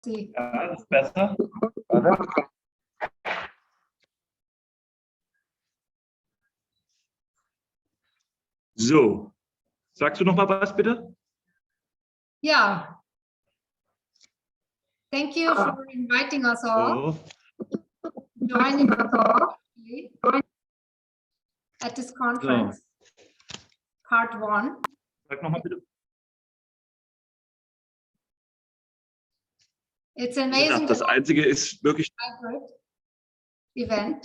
See. Ja, das ist besser. So, sagst du noch mal was, bitte? Yeah. Thank you for inviting us all. So. Joining us all at this conference. So. Part 1. Sag noch mal bitte. It's amazing. Das Einzige ist wirklich hybrid event.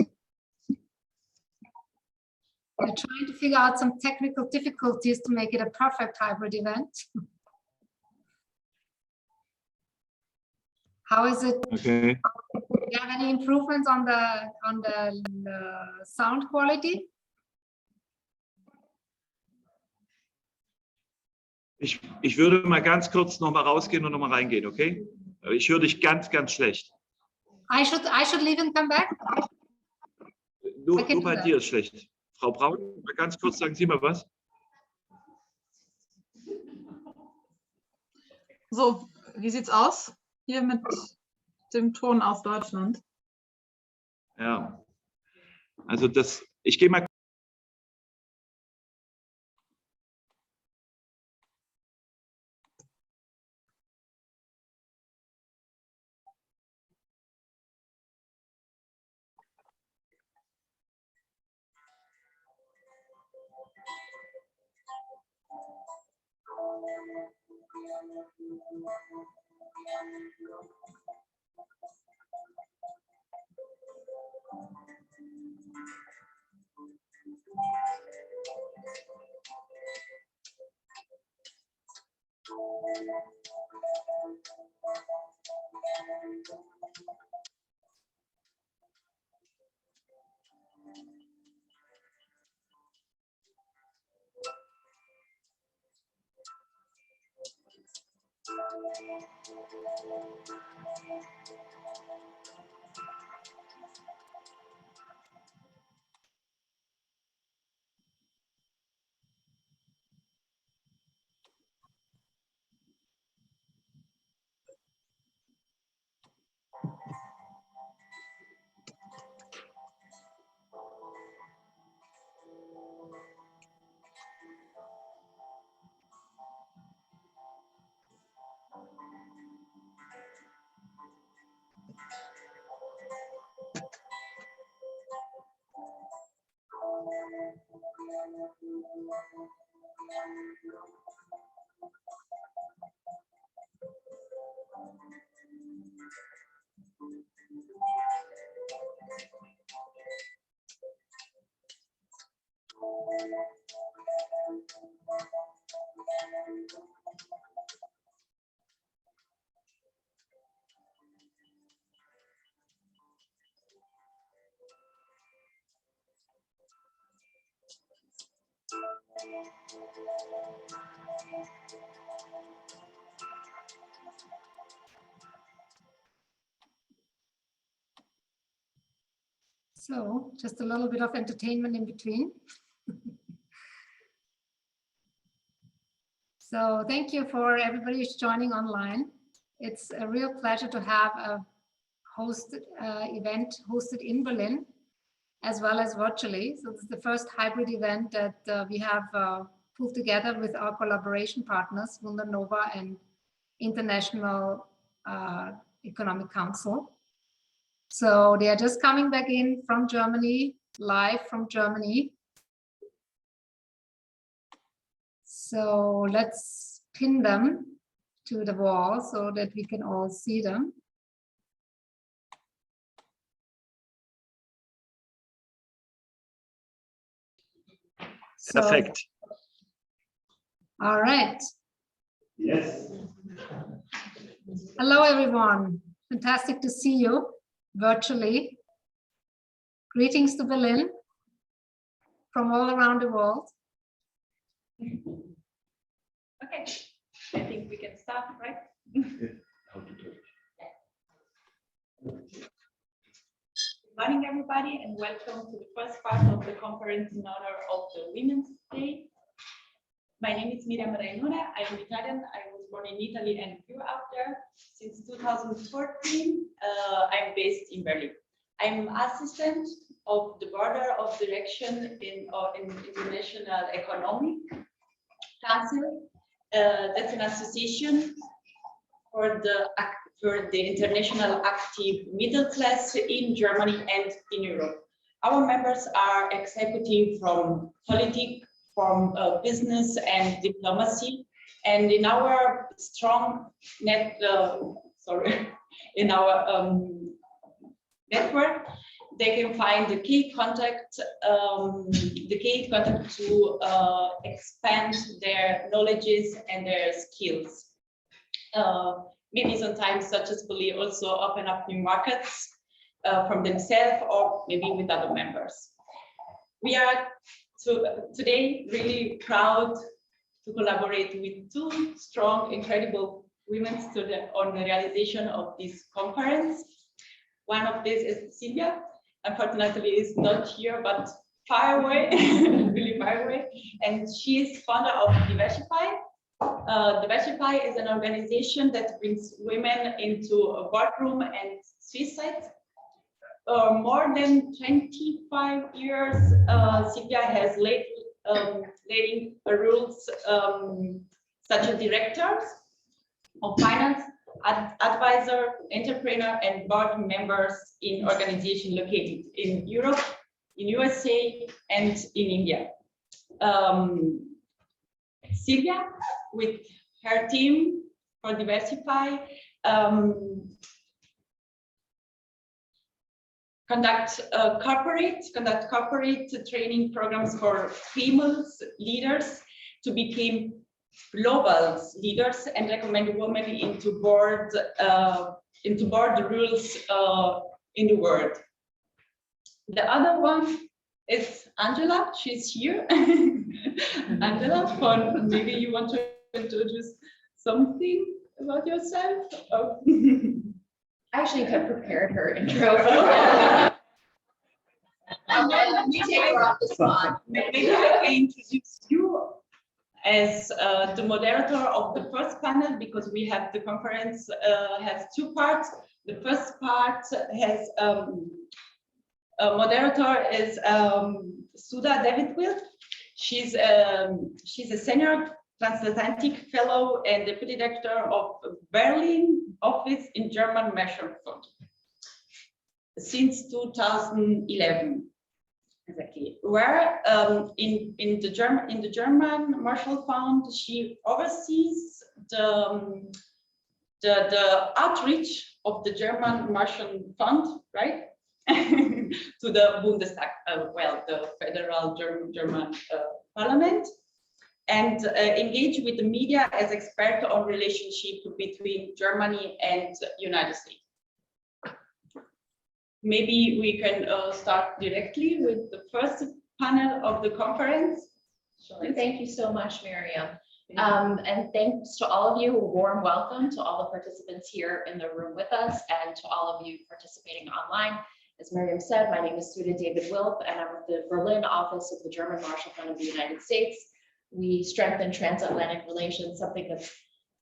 We're trying to figure out some technical difficulties to make it a perfect hybrid event. How is it? okay. Do you have any improvements on the sound quality? Ich würde mal ganz kurz noch mal rausgehen und noch mal reingehen, okay? Ich höre dich ganz, ganz schlecht. I should leave and come back? Nur bei dir ist schlecht. Frau Braun, mal ganz kurz, sagen Sie mal was. So, wie sieht's aus? Hier mit dem Ton aus Deutschland. Ja. Also ich gehe mal. So, just a little bit of entertainment in between. So thank you for everybody who's joining online. It's a real pleasure to have a event hosted in Berlin, as well as virtually. So this is the first hybrid event that we have pulled together with our collaboration partners, Wundernova and International Economic Council. So they are just coming back in from Germany, live from Germany. So let's pin them to the wall so that we can all see them. Perfect. So, all right. Yes. Hello, everyone. Fantastic to see you virtually. Greetings to Berlin from all around the world. Okay, I think we can start, right? Good morning, everybody, and welcome to the first part of the conference in honor of the Women's Day. My name is Miriam Rainura. I'm Italian. I was born in Italy and grew up there. Since 2014, I'm based in Berlin. I'm assistant of the Board of Direction in International Economic Council. That's an association for the international active middle class in Germany and in Europe. Our members are executive from politics, from business and diplomacy, and in our strong network, they can find the key contact to expand their knowledges and their skills. Maybe sometimes successfully also open up new markets from themselves or maybe with other members. We are today really proud to collaborate with two strong, incredible women on the realization of this conference. One of these is Silvia. Unfortunately, is not here, but far away, really far away. And she is founder of Divershefy. Divershefy is an organization that brings women into a boardroom and suicide. More than 25 years, Silvia has leading roles such as directors of finance, advisor, entrepreneur, and board members in organizations located in Europe, in USA, and in India. Silvia, with her team for Divershefy, conduct corporate training programs for female leaders to become global leaders and recommend women into board rules in the world. The other one is Angela. She's here. Angela, maybe you want to introduce something about yourself? I actually have prepared her intro. Let me take her off the spot. Maybe I can introduce you as the moderator of the first panel, because we have the conference has two parts. The first part has moderator is Sudha David-Wilp. She's a senior transatlantic fellow and deputy director of Berlin office in German Marshall Fund since 2011. Exactly. Where in the German Marshall Fund, she oversees the outreach of the German Marshall Fund, right, to the Bundestag, the federal German parliament, and engage with the media as expert on relationship between Germany and United States. Maybe we can start directly with the first panel of the conference. Thank you so much, Miriam. And thanks to all of you. A warm welcome to all the participants here in the room with us and to all of you participating online. As Miriam said, my name is Sudha David-Wilp, and I'm with the Berlin office of the German Marshall Fund of the United States. We strengthen transatlantic relations, something that's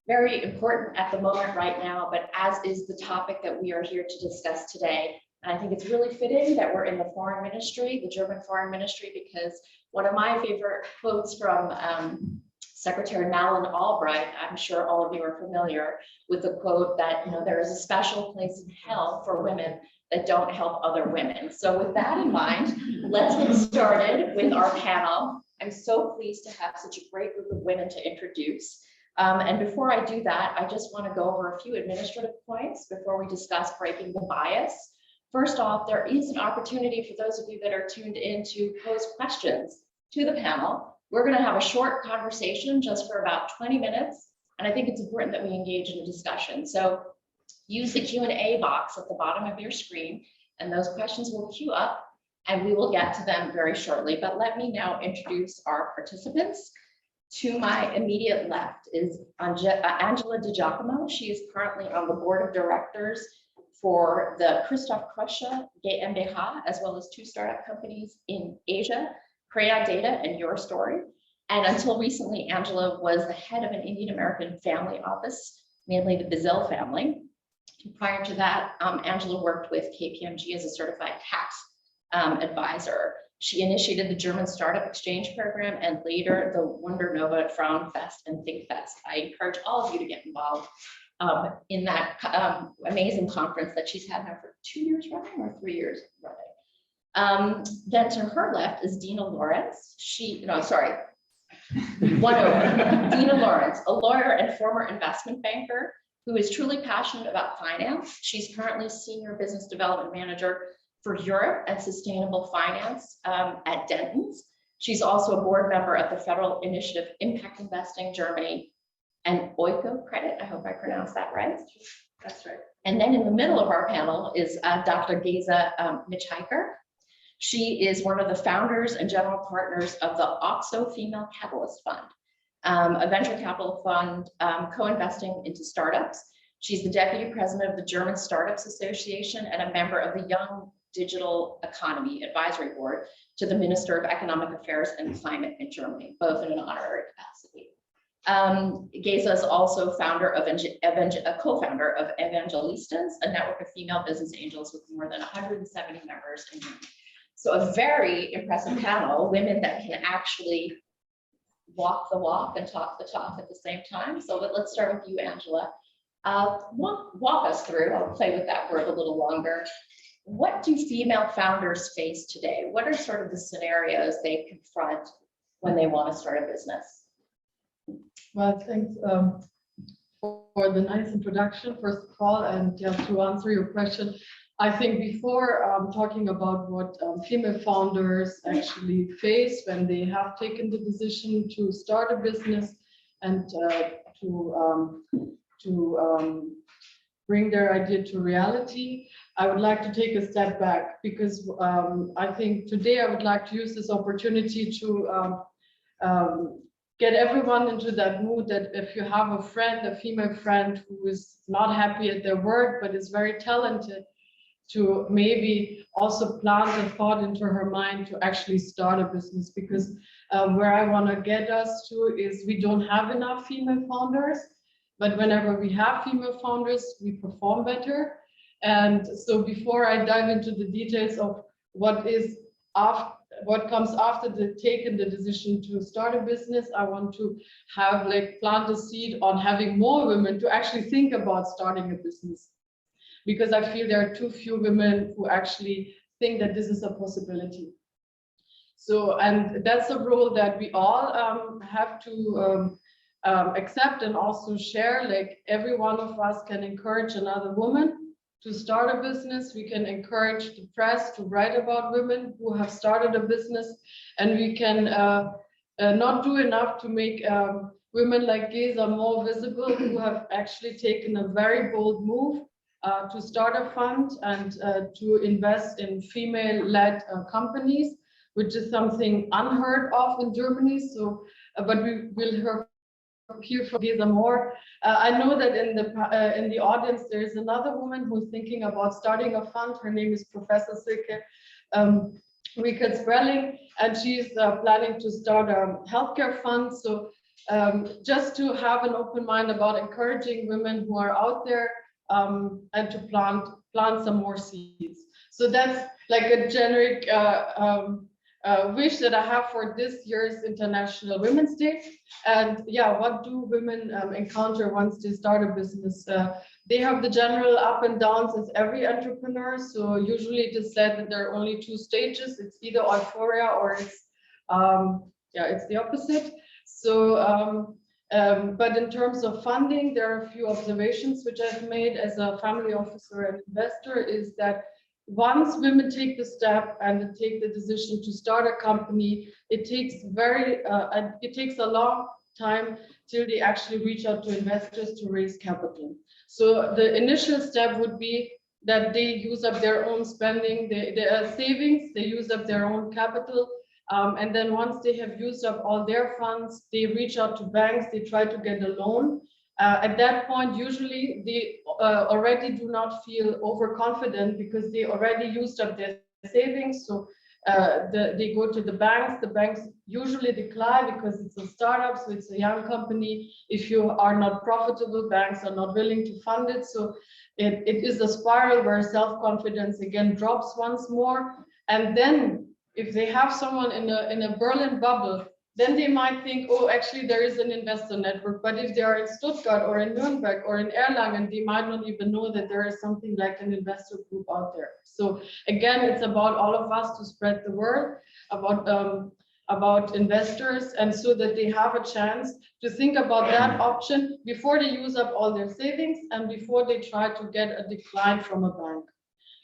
very important at the moment right now, but as is the topic that we are here to discuss today. And I think it's really fitting that we're in the foreign ministry, the German foreign ministry, because one of my favorite quotes from Secretary Madeleine Albright, I'm sure all of you are familiar with the quote that, there is a special place in hell for women that don't help other women. So with that in mind, let's get started with our panel. I'm so pleased to have such a great group of women to introduce. And before I do that, I just want to go over a few administrative points before we discuss breaking the bias. First off, there is an opportunity for those of you that are tuned in to pose questions to the panel. We're going to have a short conversation just for about 20 minutes. And I think it's important that we engage in a discussion. So use the Q&A box at the bottom of your screen, and those questions will queue up and we will get to them very shortly. But let me now introduce our participants. To my immediate left is Angela Di Giacomo. She is currently on the board of directors for the Christoph Krösche GmbH, as well as two startup companies in Asia, Crayon Data and Your Story. And until recently, Angela was the head of an Indian American family office, mainly the Bazil family. Prior to that, Angela worked with KPMG as a certified tax advisor. She initiated the German Startup Exchange Program and later the Wundernova, Frauenfest, and ThinkFest. I encourage all of you to get involved in that amazing conference that she's had now for 2 years running or 3 years running. Then to her left is Dina Lorentz. Dina Lorentz, a lawyer and former investment banker who is truly passionate about finance. She's currently Senior Business Development Manager for Europe and Sustainable Finance at Dentons. She's also a board member of the Federal Initiative Impact Investing Germany and Oiko Credit. I hope I pronounced that right. That's right. And then in the middle of our panel is Dr. Gesa Miczaika. She is one of the founders and general partners of the OXO Female Catalyst Fund, a venture capital fund co-investing into startups. She's the deputy president of the German Startups Association and a member of the Young Digital Economy Advisory Board to the Minister of Economic Affairs and Climate in Germany, both in an honorary capacity. Gesa is also co-founder of Evangelistas, a network of female business angels with more than 170 members in Germany. So a very impressive panel, women that can actually walk the walk and talk the talk at the same time. So let's start with you, Angela. Walk us through, I'll play with that word a little longer. What do female founders face today? What are sort of the scenarios they confront when they want to start a business? Well, thanks for the nice introduction, first of all, and to answer your question, I think before talking about what female founders actually face when they have taken the decision to start a business and to bring their idea to reality, I would like to take a step back because I think today I would like to use this opportunity to get everyone into that mood that if you have a friend, a female friend who is not happy at their work but is very talented, to maybe also plant a thought into her mind to actually start a business, because where I want to get us to is we don't have enough female founders, but whenever we have female founders, we perform better. And so before I dive into the details of what comes after taking the decision to start a business, I want to have plant a seed on having more women to actually think about starting a business. Because I feel there are too few women who actually think that this is a possibility. So, and that's a role that we all have to accept and also share. Like every one of us can encourage another woman to start a business. We can encourage the press to write about women who have started a business, and we can not do enough to make women like Gesa more visible, who have actually taken a very bold move to start a fund and to invest in female-led companies, which is something unheard of in Germany. So, but we will hear from Gesa more. I know that in the audience there is another woman who's thinking about starting a fund. Her name is Professor Silke Riekert-Sprelling, and she's planning to start a healthcare fund. So just to have an open mind about encouraging women who are out there and to plant some more seeds. So that's like a generic wish that I have for this year's International Women's Day. And yeah, what do women encounter once they start a business? They have the general up and downs as every entrepreneur. So usually it is said that there are only two stages. It's either euphoria or it's the opposite. So but in terms of funding, there are a few observations which I've made as a family officer and investor, is that once women take the step and take the decision to start a company, it takes a long time till they actually reach out to investors to raise capital. So the initial step would be that they use up their own spending, their savings, they use up their own capital. And then once they have used up all their funds, they reach out to banks, they try to get a loan. At that point, usually they already do not feel overconfident because they already used up their savings. So they go to the banks usually decline because it's a startup, so it's a young company. If you are not profitable, banks are not willing to fund it. So it is a spiral where self-confidence again drops once more. And then if they have someone in a Berlin bubble, then they might think, oh, actually there is an investor network. But if they are in Stuttgart or in Nuremberg or in Erlangen, they might not even know that there is something like an investor group out there. So again, it's about all of us to spread the word about investors, and so that they have a chance to think about that option before they use up all their savings and before they try to get a decline from a bank.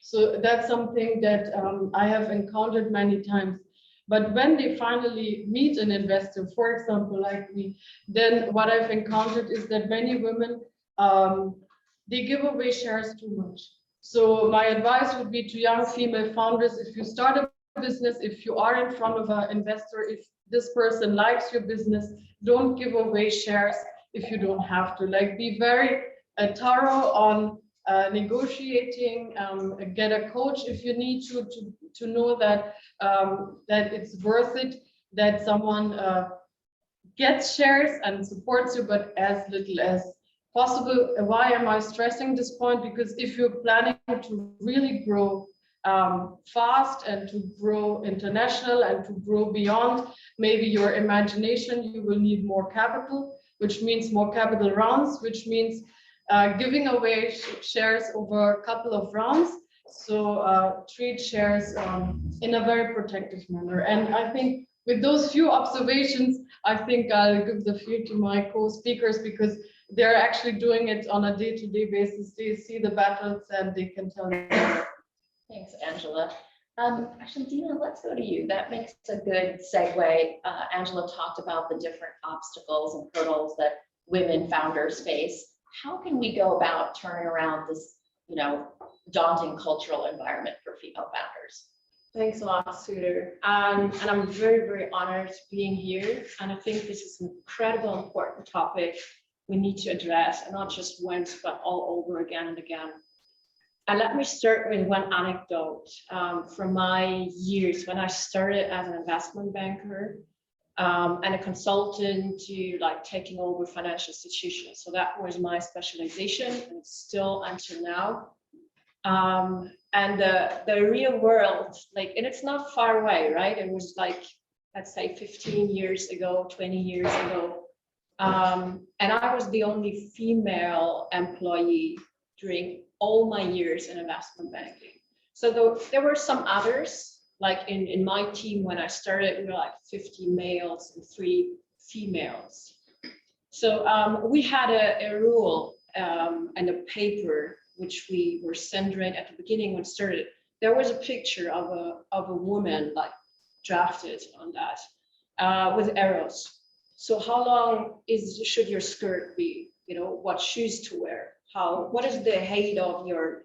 So that's something that I have encountered many times. But when they finally meet an investor, for example, like me, then what I've encountered is that many women, they give away shares too much. So my advice would be to young female founders, if you start a business, if you are in front of an investor, if this person likes your business, don't give away shares if you don't have to. Like, be very thorough on negotiating, get a coach if you need to know that that it's worth it, that someone gets shares and supports you, but as little as possible. Why am I stressing this point? Because if you're planning to really grow fast and to grow international and to grow beyond maybe your imagination, you will need more capital, which means more capital rounds, which means giving away shares over a couple of rounds. So treat shares in a very protective manner. And I think with those few observations, I think I'll give the field to my co-speakers, because they're actually doing it on a day-to-day basis. They see the battles and they can tell you. Thanks, Angela. Actually, Dina, let's go to you. That makes a good segue. Angela talked about the different obstacles and hurdles that women founders face. How can we go about turning around this, daunting cultural environment for female founders? Thanks a lot, Sudha. And I'm very, very honored being here. And I think this is an incredible, important topic we need to address, and not just once, but all over again and again. And let me start with one anecdote from my years when I started as an investment banker and a consultant to taking over financial institutions. So that was my specialization, and it's still until now. And the real world, and it's not far away, right? It was let's say 15 years ago, 20 years ago. And I was the only female employee during all my years in investment banking. So there were some others, in my team when I started, we were 50 males and 3 females. So we had a rule and a paper which we were centering at the beginning when it started. There was a picture of a woman drafted on that with arrows. So how long should your skirt be? What shoes to wear? What is the height of your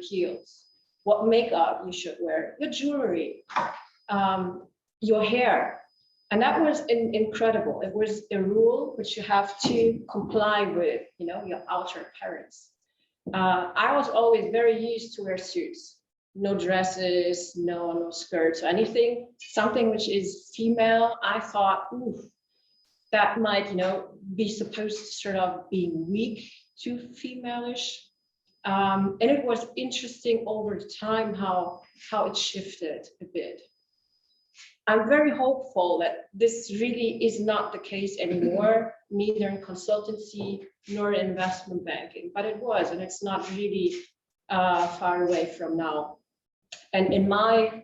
heels? What makeup you should wear? Your jewelry, your hair, and that was incredible. It was a rule which you have to comply with. Your outer appearance. I was always very used to wear suits, no dresses, no skirts, or anything. Something which is female, I thought, ooh, that might, be supposed to sort of be weak to female-ish. And it was interesting over time how it shifted a bit. I'm very hopeful that this really is not the case anymore, neither in consultancy nor in investment banking, but it was, and it's not really far away from now. And in my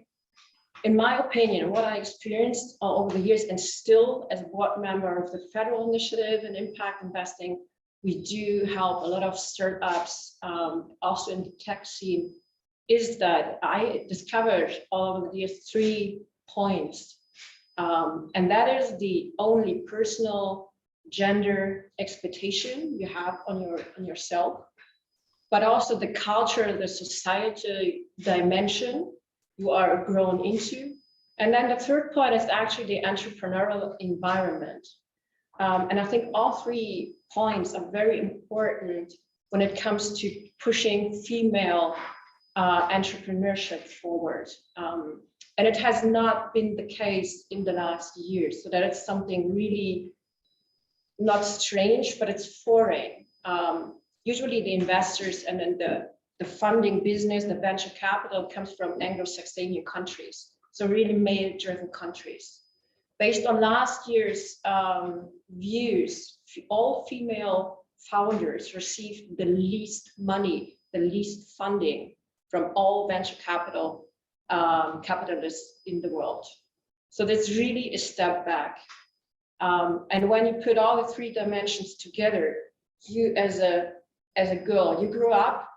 opinion, what I experienced over the years, and still as a board member of the Federal Initiative in Impact Investing, we do help a lot of startups, also in the tech scene, is that I discovered all of these 3 points. And that is the only personal gender expectation you have on yourself, but also the culture, the society dimension you are grown into. And then the 3rd point is actually the entrepreneurial environment. And I think all 3 points are very important when it comes to pushing female entrepreneurship forward. And it has not been the case in the last years. So that is something really not strange, but it's foreign. Usually the investors and then the funding business, the venture capital comes from Anglo-Saxonian countries. So really male-driven countries. Based on last year's views, all female founders received the least money, the least funding from all venture capital capitalists in the world. So that's really a step back. And when you put all the three dimensions together, you as a girl, you grew up,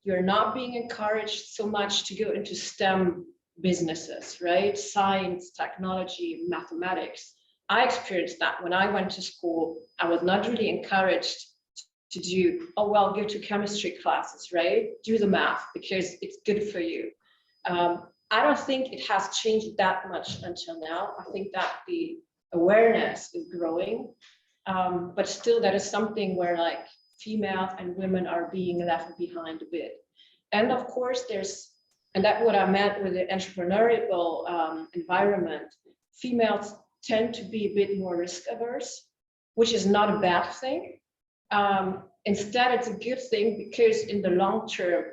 you're not being encouraged so much to go into STEM businesses, right? Science, technology, mathematics. I experienced that when I went to school. I was not really encouraged to do, oh, well, go to chemistry classes, right? Do the math because it's good for you. I don't think it has changed that much until now. I think that the awareness is growing, but still that is something where like females and women are being left behind a bit. And of course there's, and that's what I meant with the entrepreneurial environment, females tend to be a bit more risk averse, which is not a bad thing. Instead, it's a good thing because in the long term,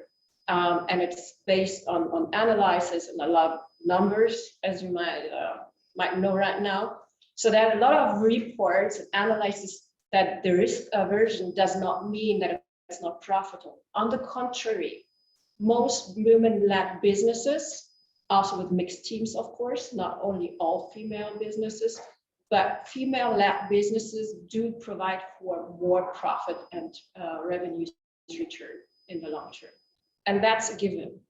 and it's based on analysis and a lot of numbers, as you might know right now. So there are a lot of reports and analysis that the risk aversion does not mean that it's not profitable. On the contrary, most women-led businesses, also with mixed teams, of course, not only all female businesses, but female-led businesses do provide for more profit and revenue return in the long term. And that's a given,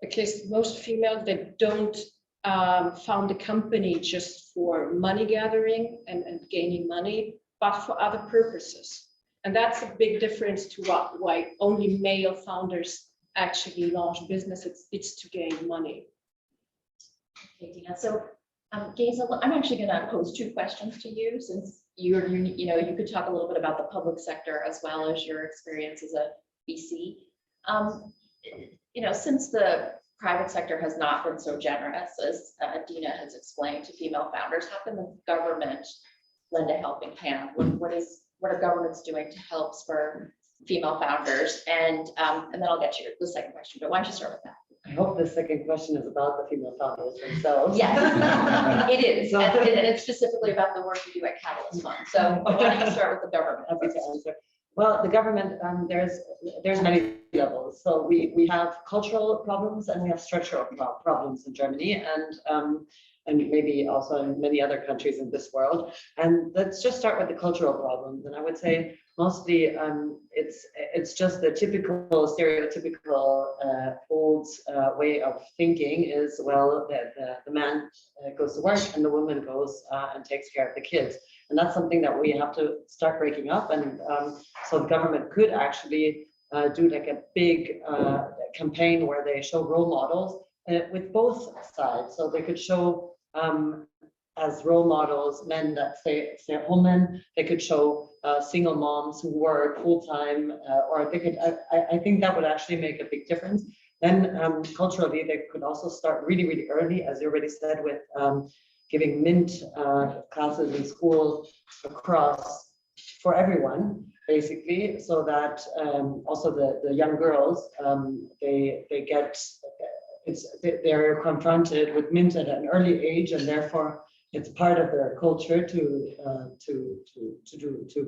because most females, they don't found a company just for money gathering and gaining money, but for other purposes. And that's a big difference to why only male founders actually launch businesses. It's to gain money. Okay, Dina. So, Gesa, I'm actually going to pose two questions to you, since you could talk a little bit about the public sector as well as your experience as a VC. Since the private sector has not been so generous, as Dina has explained, to female founders, how can the government lend a helping hand? What are governments doing to help spur female founders? And then I'll get you the second question, but why don't you start with that? I hope the second question is about the female founders themselves. Yes, it is. And it's specifically about the work you do at Catalyst Fund. So why don't you start with the government? Happy to answer. Well, the government, there's many levels. So we have cultural problems and we have structural problems in Germany and maybe also in many other countries in this world. And let's just start with the cultural problems. And I would say mostly it's just the typical stereotypical old way of thinking is, well, the man goes to work and the woman goes and takes care of the kids. And that's something that we have to start breaking up. And so the government could actually do like a big campaign where they show role models with both sides. So they could show as role models men that stay at home men. They could show single moms who work full time, or they could. I think that would actually make a big difference. Then culturally, they could also start really, really early, as you already said, with giving MINT classes in school across for everyone, basically, so that also the young girls they're confronted with MINT at an early age, and therefore it's part of their culture to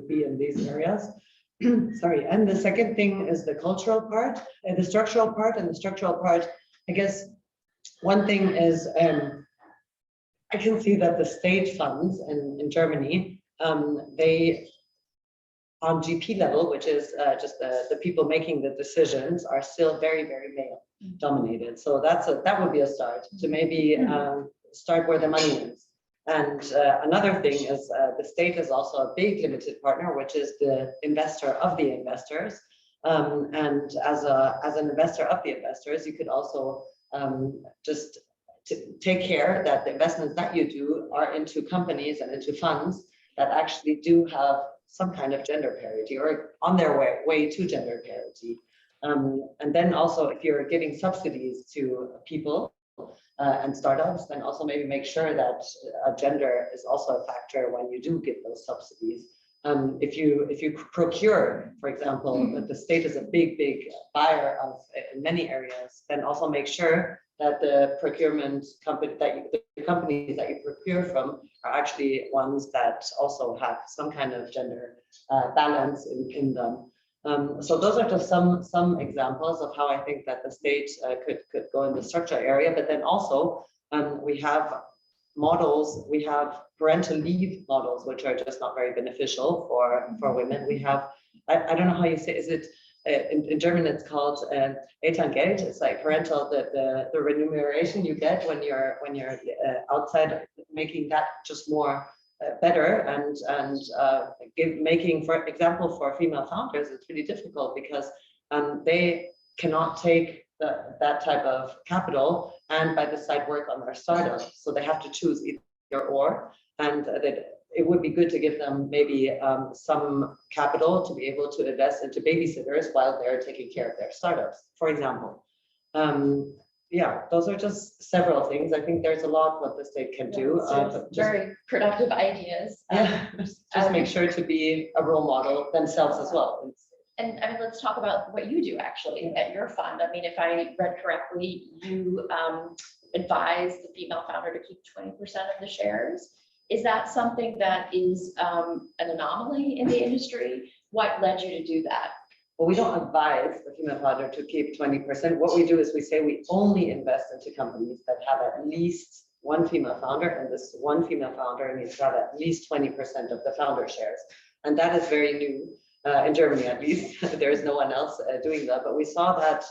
be in these areas. Sorry. And the second thing is the cultural part and the structural part. And the structural part, I guess, one thing is I can see that the state funds in Germany, they on GP level, which is just the people making the decisions, are still very, very male dominated. So that would be a start to maybe start where the money is. And another thing is the state is also a big limited partner, which is the investor of the investors. And as an investor of the investors, you could also just take care that the investments that you do are into companies and into funds that actually do have some kind of gender parity or on their way to gender parity. And then also, if you're giving subsidies to people, and startups, then also maybe make sure that gender is also a factor when you do give those subsidies. If you procure, for example, that the state is a big buyer of in many areas, then also make sure that the procurement company the companies that you procure from are actually ones that also have some kind of gender balance in them. So those are just some examples of how I think that the state could go in the structure area, but then also we have models, we have parental leave models, which are just not very beneficial for women. We have, I don't know how you say, is it, in German it's called Elterngeld. It's like parental, the remuneration you get when you're outside, making that just more better and making, for example, for female founders, it's really difficult because they cannot take that type of capital and by the side work on their startup. So they have to choose either or, and it would be good to give them maybe some capital to be able to invest into babysitters while they're taking care of their startups, for example. Yeah, those are just several things. I think there's a lot what the state can do. Very productive ideas. Just make sure to be a role model themselves as well. And I mean, let's talk about what you do actually at your fund. I mean, if I read correctly, you advise the female founder to keep 20% of the shares. Is that something that is an anomaly in the industry? What led you to do that? Well, we don't advise the female founder to keep 20%. What we do is we say we only invest into companies that have at least one female founder, and this one female founder needs to have at least 20% of the founder shares. And that is very new. In Germany, at least, there is no one else doing that. But we saw that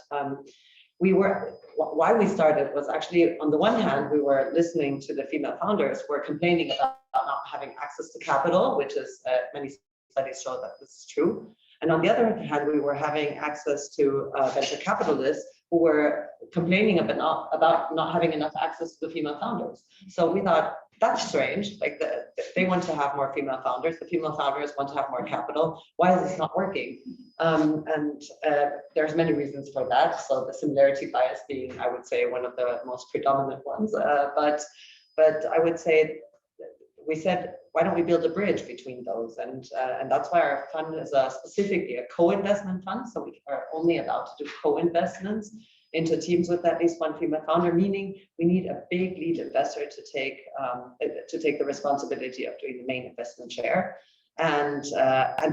why we started was actually, on the one hand, we were listening to the female founders who were complaining about not having access to capital, which is many studies show that this is true. And on the other hand, we were having access to venture capitalists who were complaining about not having enough access to the female founders. So we thought, that's strange. Like they want to have more female founders. The female founders want to have more capital. Why is this not working? There's many reasons for that. So the similarity bias being, I would say, one of the most predominant ones. But I would say, we said, why don't we build a bridge between those? And that's why our fund is specifically a co-investment fund. So we are only allowed to do co-investments into teams with at least one female founder, meaning we need a big lead investor to take the responsibility of doing the main investment share. And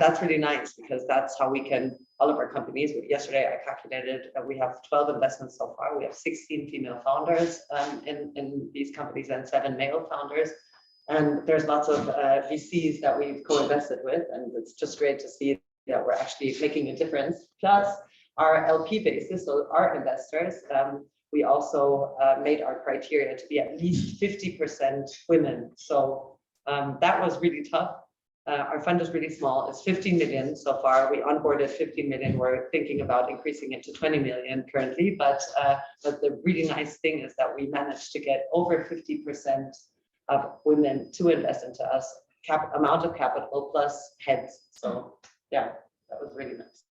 that's really nice because that's how we can, all of our companies, yesterday I calculated that we have 12 investments so far. We have 16 female founders in these companies and 7 male founders. And there's lots of VCs that we've co-invested with, and it's just great to see that we're actually making a difference. Plus our LP basis, so our investors, we also made our criteria to be at least 50% women. So that was really tough. Our fund is really small. It's 15 million so far. We onboarded 15 million. We're thinking about increasing it to 20 million currently. But the really nice thing is that we managed to get over 50% of women to invest into us, amount of capital plus heads. So yeah, that was really nice.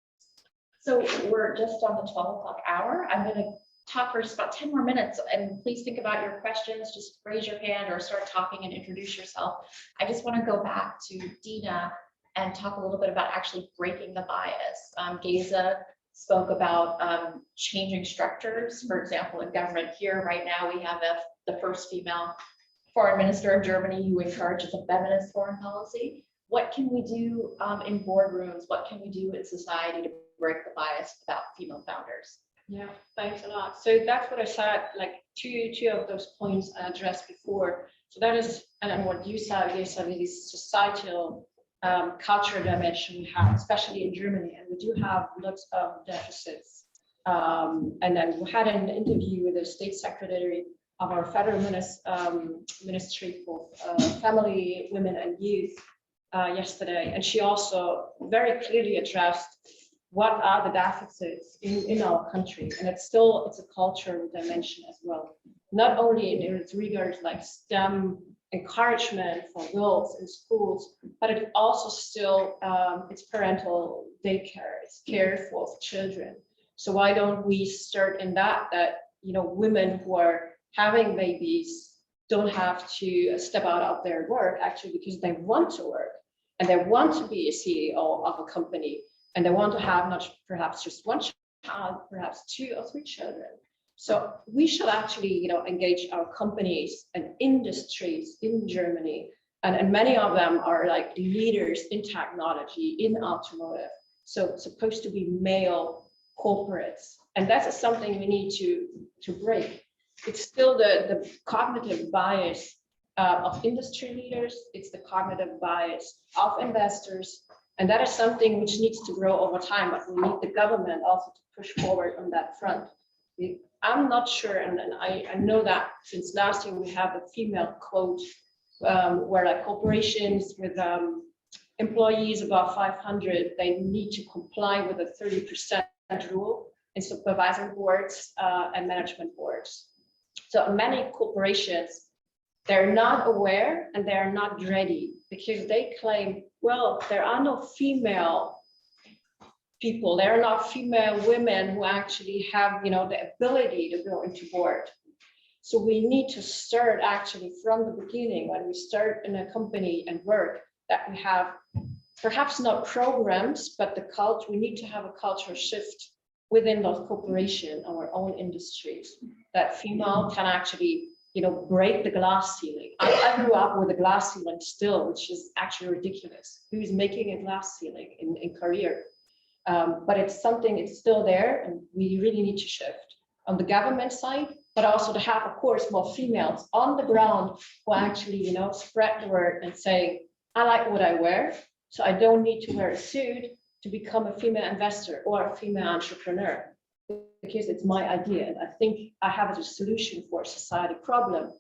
So we're just on the 12 o'clock hour. I'm going to talk for just about 10 more minutes, and please think about your questions. Just raise your hand or start talking and introduce yourself. I just want to go back to Dina and talk a little bit about actually breaking the bias. Gesa spoke about changing structures. For example, in government here right now, we have the first female foreign minister of Germany who encourages a feminist foreign policy. What can we do in boardrooms? What can we do in society to break the bias about female founders? Yeah, thanks a lot. So that's what I said, like two of those points I addressed before. So that is, and what you said, Gesa, really societal cultural dimension we have, especially in Germany, and we do have lots of deficits. And then we had an interview with the state secretary of our federal ministry for family, women and youth yesterday, and she also very clearly addressed what are the deficits in our country, and it's a cultural dimension as well. Not only in its regards like STEM encouragement for girls in schools, but it also still it's parental daycare, it's care for children. So why don't we start in that women who are having babies don't have to step out of their work actually because they want to work and they want to be a CEO of a company and they want to have not perhaps just one child, perhaps 2 or 3 children. So we should actually, engage our companies and industries in Germany, and many of them are like leaders in technology, in automotive. So it's supposed to be male corporates, and that is something we need to break. It's still the cognitive bias of industry leaders. It's the cognitive bias of investors, and that is something which needs to grow over time. But we need the government also to push forward on that front. I'm not sure, and I know that since last year we have a female quote where like corporations with employees above 500, they need to comply with a 30% rule in supervisory boards and management boards. So many corporations, they're not aware and they're not ready because they claim, well, there are no female people, there are not female women who actually have, the ability to go into board. So we need to start actually from the beginning when we start in a company and work, that we have perhaps not programs, but the culture, we need to have a cultural shift within those corporations, our own industries, that female can actually, break the glass ceiling. I grew up with a glass ceiling still, which is actually ridiculous. Who's making a glass ceiling in career? But it's something, it's still there, and we really need to shift on the government side, but also to have, of course, more females on the ground who actually, spread the word and say, I like what I wear, so I don't need to wear a suit to become a female investor or a female entrepreneur, because it's my idea. And I think I have a solution for a society problem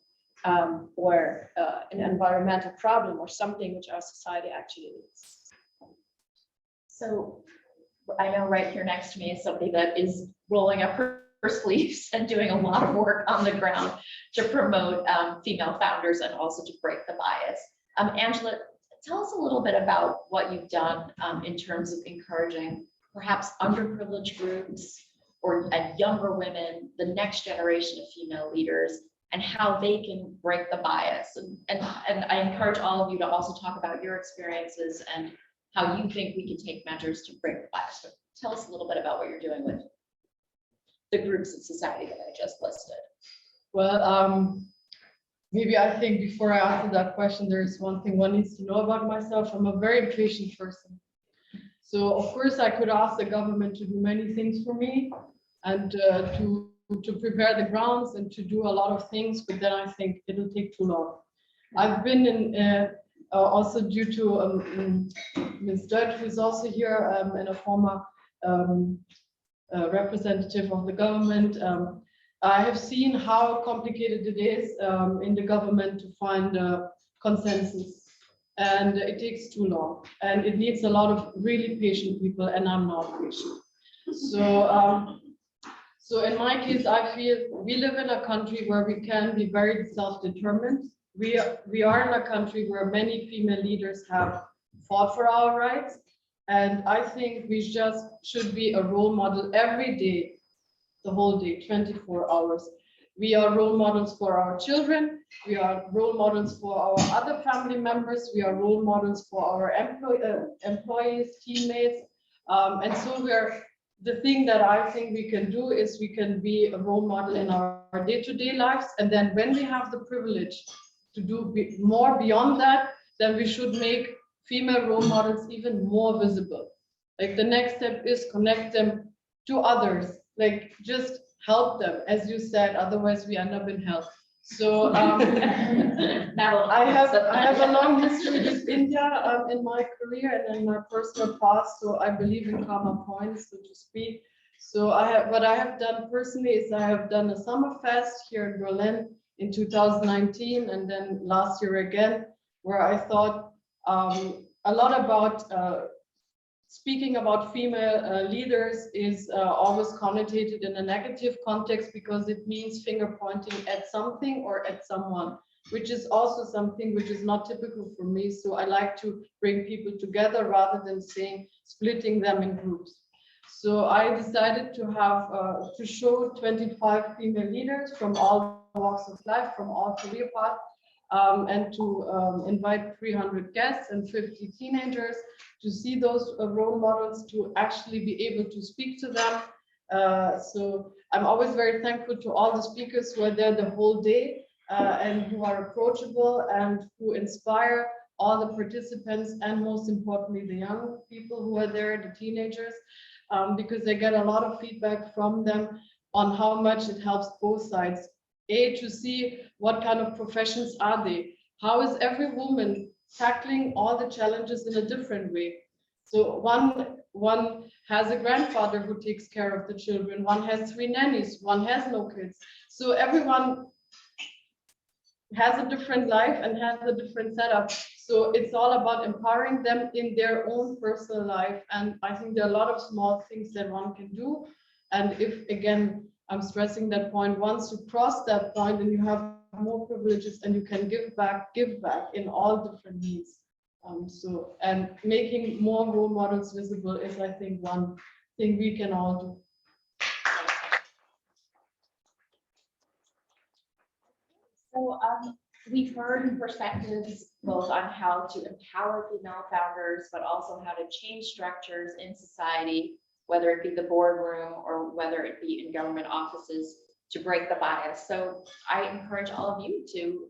or an environmental problem or something which our society actually needs. So I know right here next to me is somebody that is rolling up her sleeves and doing a lot of work on the ground to promote female founders and also to break the bias. Angela, tell us a little bit about what you've done in terms of encouraging perhaps underprivileged groups and younger women, the next generation of female leaders, and how they can break the bias. And I encourage all of you to also talk about your experiences and how you think we can take measures to break the bias. So tell us a little bit about what you're doing with the groups in society that I just listed. Well, maybe I think before I answer that question, there's one thing one needs to know about myself. I'm a very impatient person. So of course I could ask the government to do many things for me and to prepare the grounds and to do a lot of things, but then I think it'll take too long. I've been in also due to Ms. Deutsch, who's also here and a former representative of the government. I have seen how complicated it is in the government to find a consensus, and it takes too long, and it needs a lot of really patient people, and I'm not patient. So in my case, I feel we live in a country where we can be very self-determined. We are in a country where many female leaders have fought for our rights, and I think we just should be a role model every day, the whole day, 24 hours. We are role models for our children. We are role models for our other family members. We are role models for our employees, teammates. And so the thing that I think we can do is we can be a role model in our day-to-day lives. And then when we have the privilege to do more beyond that, then we should make female role models even more visible. Like the next step is connect them to others, like just help them, as you said, otherwise we end up in hell. So I have a long history with India in my career and in my personal past, so I believe in karma points, so to speak. So what I have done personally is I have done a summer fest here in Berlin in 2019, and then last year again, where I thought a lot about speaking about female leaders is always connotated in a negative context because it means finger pointing at something or at someone, which is also something which is not typical for me. So I like to bring people together rather than saying splitting them in groups. So I decided to have to show 25 female leaders from all walks of life, from all career paths, and to invite 300 guests and 50 teenagers to see those role models, to actually be able to speak to them. So I'm always very thankful to all the speakers who are there the whole day and who are approachable and who inspire all the participants, and most importantly, the young people who are there, the teenagers, because I get a lot of feedback from them on how much it helps both sides. To see what kind of professions are they? How is every woman tackling all the challenges in a different way? So one has a grandfather who takes care of the children, one has 3 nannies, one has no kids. So everyone has a different life and has a different setup. So it's all about empowering them in their own personal life. And I think there are a lot of small things that one can do. And if, again, I'm stressing that point, once you cross that point and you have more privileges and you can give back in all different needs. So, and making more role models visible is, I think, one thing we can all do. So we've heard perspectives both on how to empower female founders, but also how to change structures in society, whether it be the boardroom or whether it be in government offices, to break the bias. So I encourage all of you to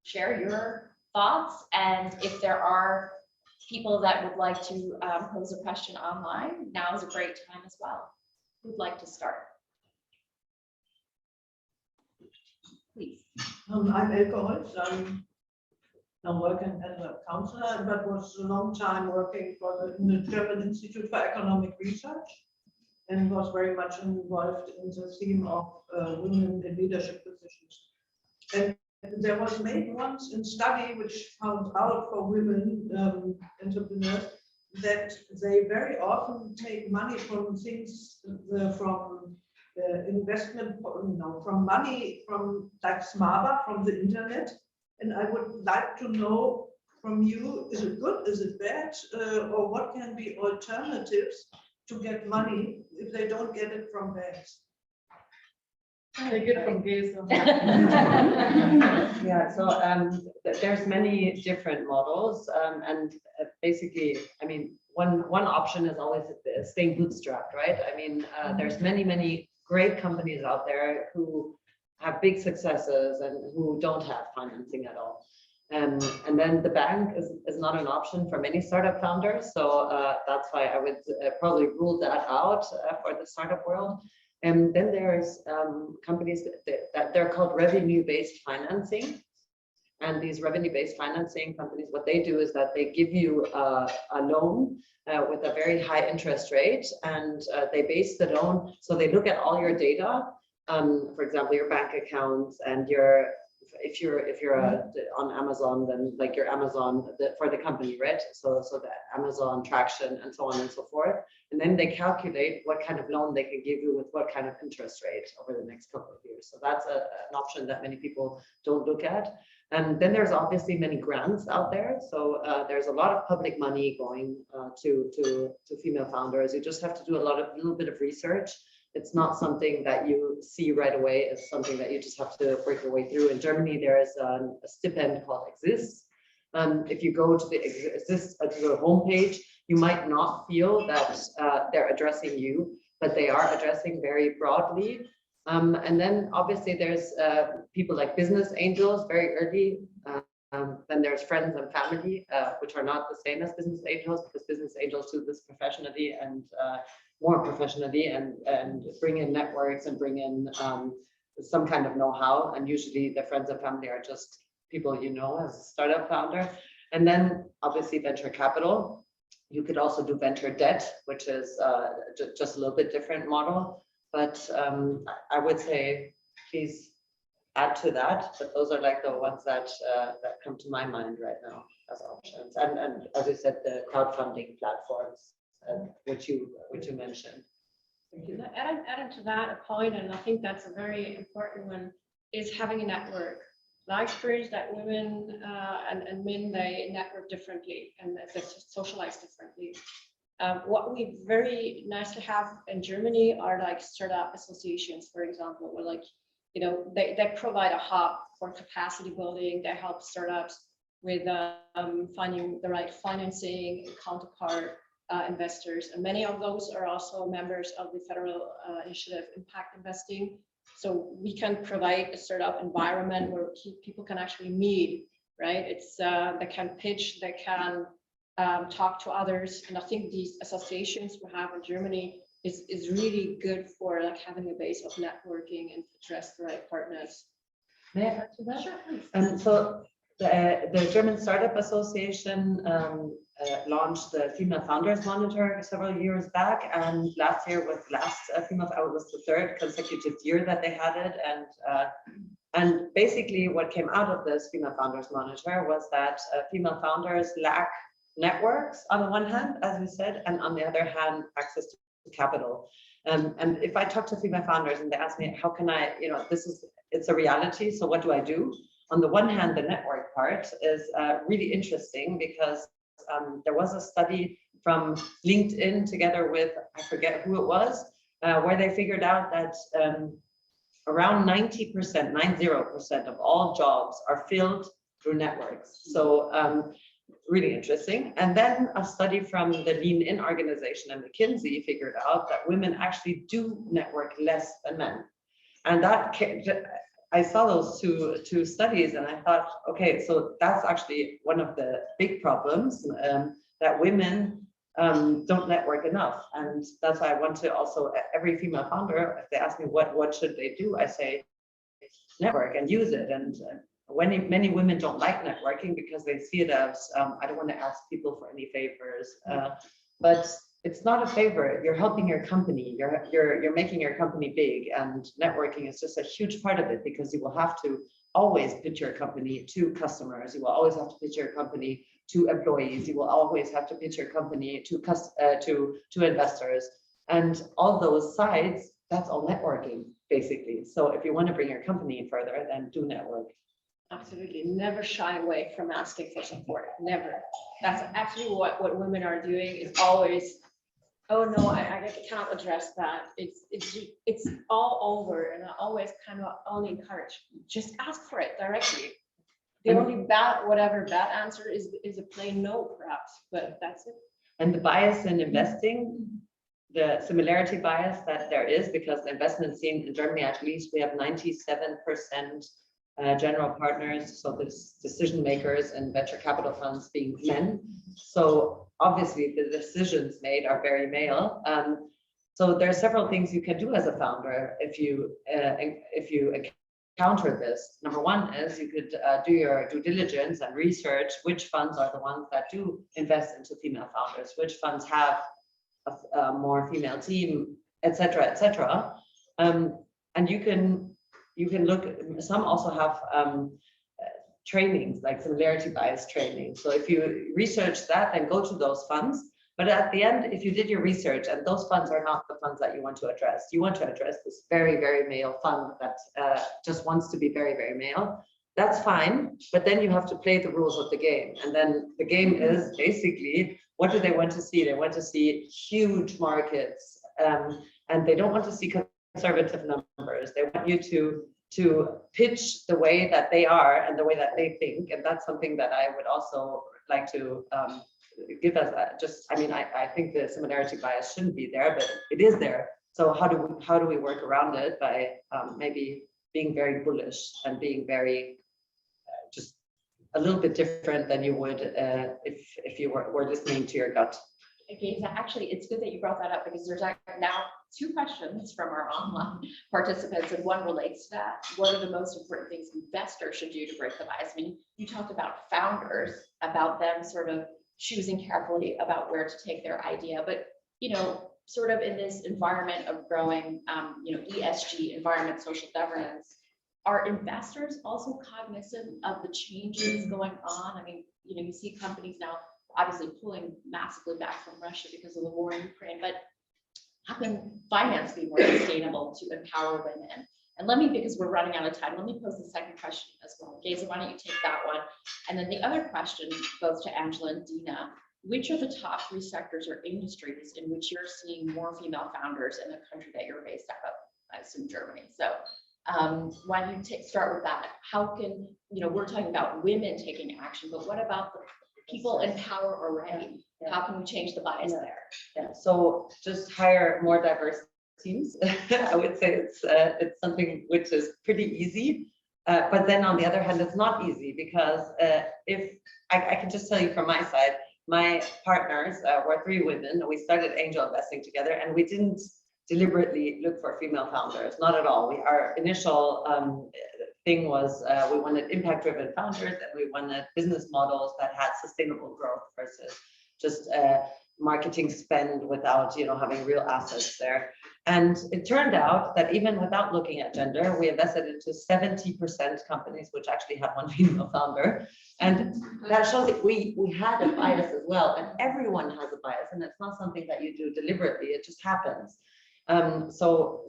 share your thoughts, and if there are people that would like to pose a question online, now is a great time as well. Who'd like to start? Please. I'm Elke Holz. I'm working as a counselor, but was a long time working in the German Institute for Economic Research, and was very much involved in the theme of women in leadership positions. And there was made once a study which found out for women entrepreneurs that they very often take money from things, from investment, from money from like Smava, from the internet. And I would like to know from you, is it good, is it bad, or what can be alternatives to get money if they don't get it from banks? Take it from Gesa. Yeah, so there's many different models, and basically, I mean, one option is always staying bootstrapped, right? I mean, there's many great companies out there who have big successes and who don't have financing at all. And then the bank is not an option for many startup founders. So that's why I would probably rule that out for the startup world. And then there's companies that they're called revenue-based financing. And these revenue-based financing companies, what they do is that they give you a loan with a very high interest rate, and they base the loan. So they look at all your data, for example, your bank accounts and if you're on Amazon, then like your Amazon for the company, right? So the Amazon traction and so on and so forth. And then they calculate what kind of loan they can give you with what kind of interest rate over the next couple of years. So that's an option that many people don't look at. And then there's obviously many grants out there. So there's a lot of public money going to female founders. You just have to do a little bit of research. It's not something that you see right away. It's something that you just have to break your way through. In Germany, there is a stipend called Exist. If you go to the Exist to the homepage, you might not feel that they're addressing you, but they are addressing very broadly. And then obviously there's people like business angels very early. Then there's friends and family, which are not the same as business angels, because business angels do this professionally and more professionally and bring in networks and bring in some kind of know-how. And usually the friends and family are just people you know as a startup founder. And then obviously venture capital. You could also do venture debt, which is just a little bit different model. But I would say please add to that. But those are like the ones that come to my mind right now as options. And as I said, the crowdfunding platforms, which you mentioned. Thank you. Adding to that a point, and I think that's a very important one, is having a network. I experience that women and men, they network differently and they socialize differently. What we very nice to have in Germany are like startup associations, for example, where like, they provide a hub for capacity building. They help startups with finding the right financing, counterpart investors. And many of those are also members of the federal initiative Impact Investing. So we can provide a startup environment where people can actually meet, right? It's they can pitch, they can talk to others. And I think these associations we have in Germany is really good for like having a base of networking and address the right partners. May I add to that? Sure, please. So the German Startup Association launched the Female Founders Monitor several years back, and last year was was the third consecutive year that they had it, and basically what came out of this Female Founders Monitor was that female founders lack networks on the one hand, as we said, and on the other hand, access to capital. And if I talk to female founders and they ask me, how can I, it's a reality, so what do I do? On the one hand, the network part is really interesting because there was a study from LinkedIn together with, I forget who it was, where they figured out that around 90% of all jobs are filled through networks. So really interesting. And then a study from the Lean In organization and McKinsey figured out that women actually do network less than men. And that I saw those two studies and I thought, okay, so that's actually one of the big problems, that women don't network enough. And that's why I want to also, every female founder, if they ask me what should they do, I say network and use it. And many women don't like networking because they see it as, I don't want to ask people for any favors, but it's not a favor. You're helping your company. You're making your company big, and networking is just a huge part of it because you will have to always pitch your company to customers. You will always have to pitch your company to employees. You will always have to pitch your company to investors, and all those sides. That's all networking, basically. So if you want to bring your company further, then do network. Absolutely. Never shy away from asking for support. Never. That's actually what women are doing, is always, oh no, I cannot address that. It's all over, and I always kind of only encourage, just ask for it directly. The only whatever bad answer is a plain no, perhaps, but that's it. And the bias in investing, the similarity bias that there is, because the investment scene in Germany, at least, we have 97% general partners, so the decision makers and venture capital funds being men. So obviously the decisions made are very male. So there are several things you can do as a founder if you encounter this. Number one is you could do your due diligence and research which funds are the ones that do invest into female founders, which funds have a more female team, etc., etc. And you can look, some also have trainings like similarity bias training. So if you research that, then go to those funds. But at the end, if you did your research and those funds are not the funds that you want to address, you want to address this very, very male fund that just wants to be very, very male, that's fine. But then you have to play the rules of the game. And then the game is basically, what do they want to see? They want to see huge markets, and they don't want to see conservative numbers. They want you to pitch the way that they are and the way that they think, and that's something that I would also like to give us. I think the similarity bias shouldn't be there, but it is there. So how do we work around it? By maybe being very bullish and being very just a little bit different than you would if you were listening to your gut. Okay, so actually, it's good that you brought that up, because there's now 2 questions from our online participants, and one relates to that. What are the most important things investors should do to break the bias? I mean, you talked about founders, about them sort of choosing carefully about where to take their idea, but sort of in this environment of growing, ESG, environment, social governance, are investors also cognizant of the changes going on? I mean, you see companies now obviously pulling massively back from Russia because of the war in Ukraine, but how can finance be more sustainable to empower women? And let me, because we're running out of time, let me pose the second question as well. Gesa, why don't you take that one? And then the other question goes to Angela and Dina. which are the top 3 sectors or industries in which you're seeing more female founders in the country that you're based out of? I assume Germany. So why don't you start with that? How can, we're talking about women taking action, but what about the people in power already? How can we change the bias there? Yeah, so just hire more diverse teams. I would say it's something which is pretty easy. But then on the other hand, it's not easy because if I can just tell you from my side, my partners were 3 women. We started angel investing together, and we didn't deliberately look for female founders, not at all. Our initial thing was we wanted impact-driven founders, and we wanted business models that had sustainable growth versus just marketing spend without having real assets there. And it turned out that even without looking at gender, we invested into 70% companies which actually had 1 female founder. And that shows that we had a bias as well. And everyone has a bias, and it's not something that you do deliberately, it just happens. So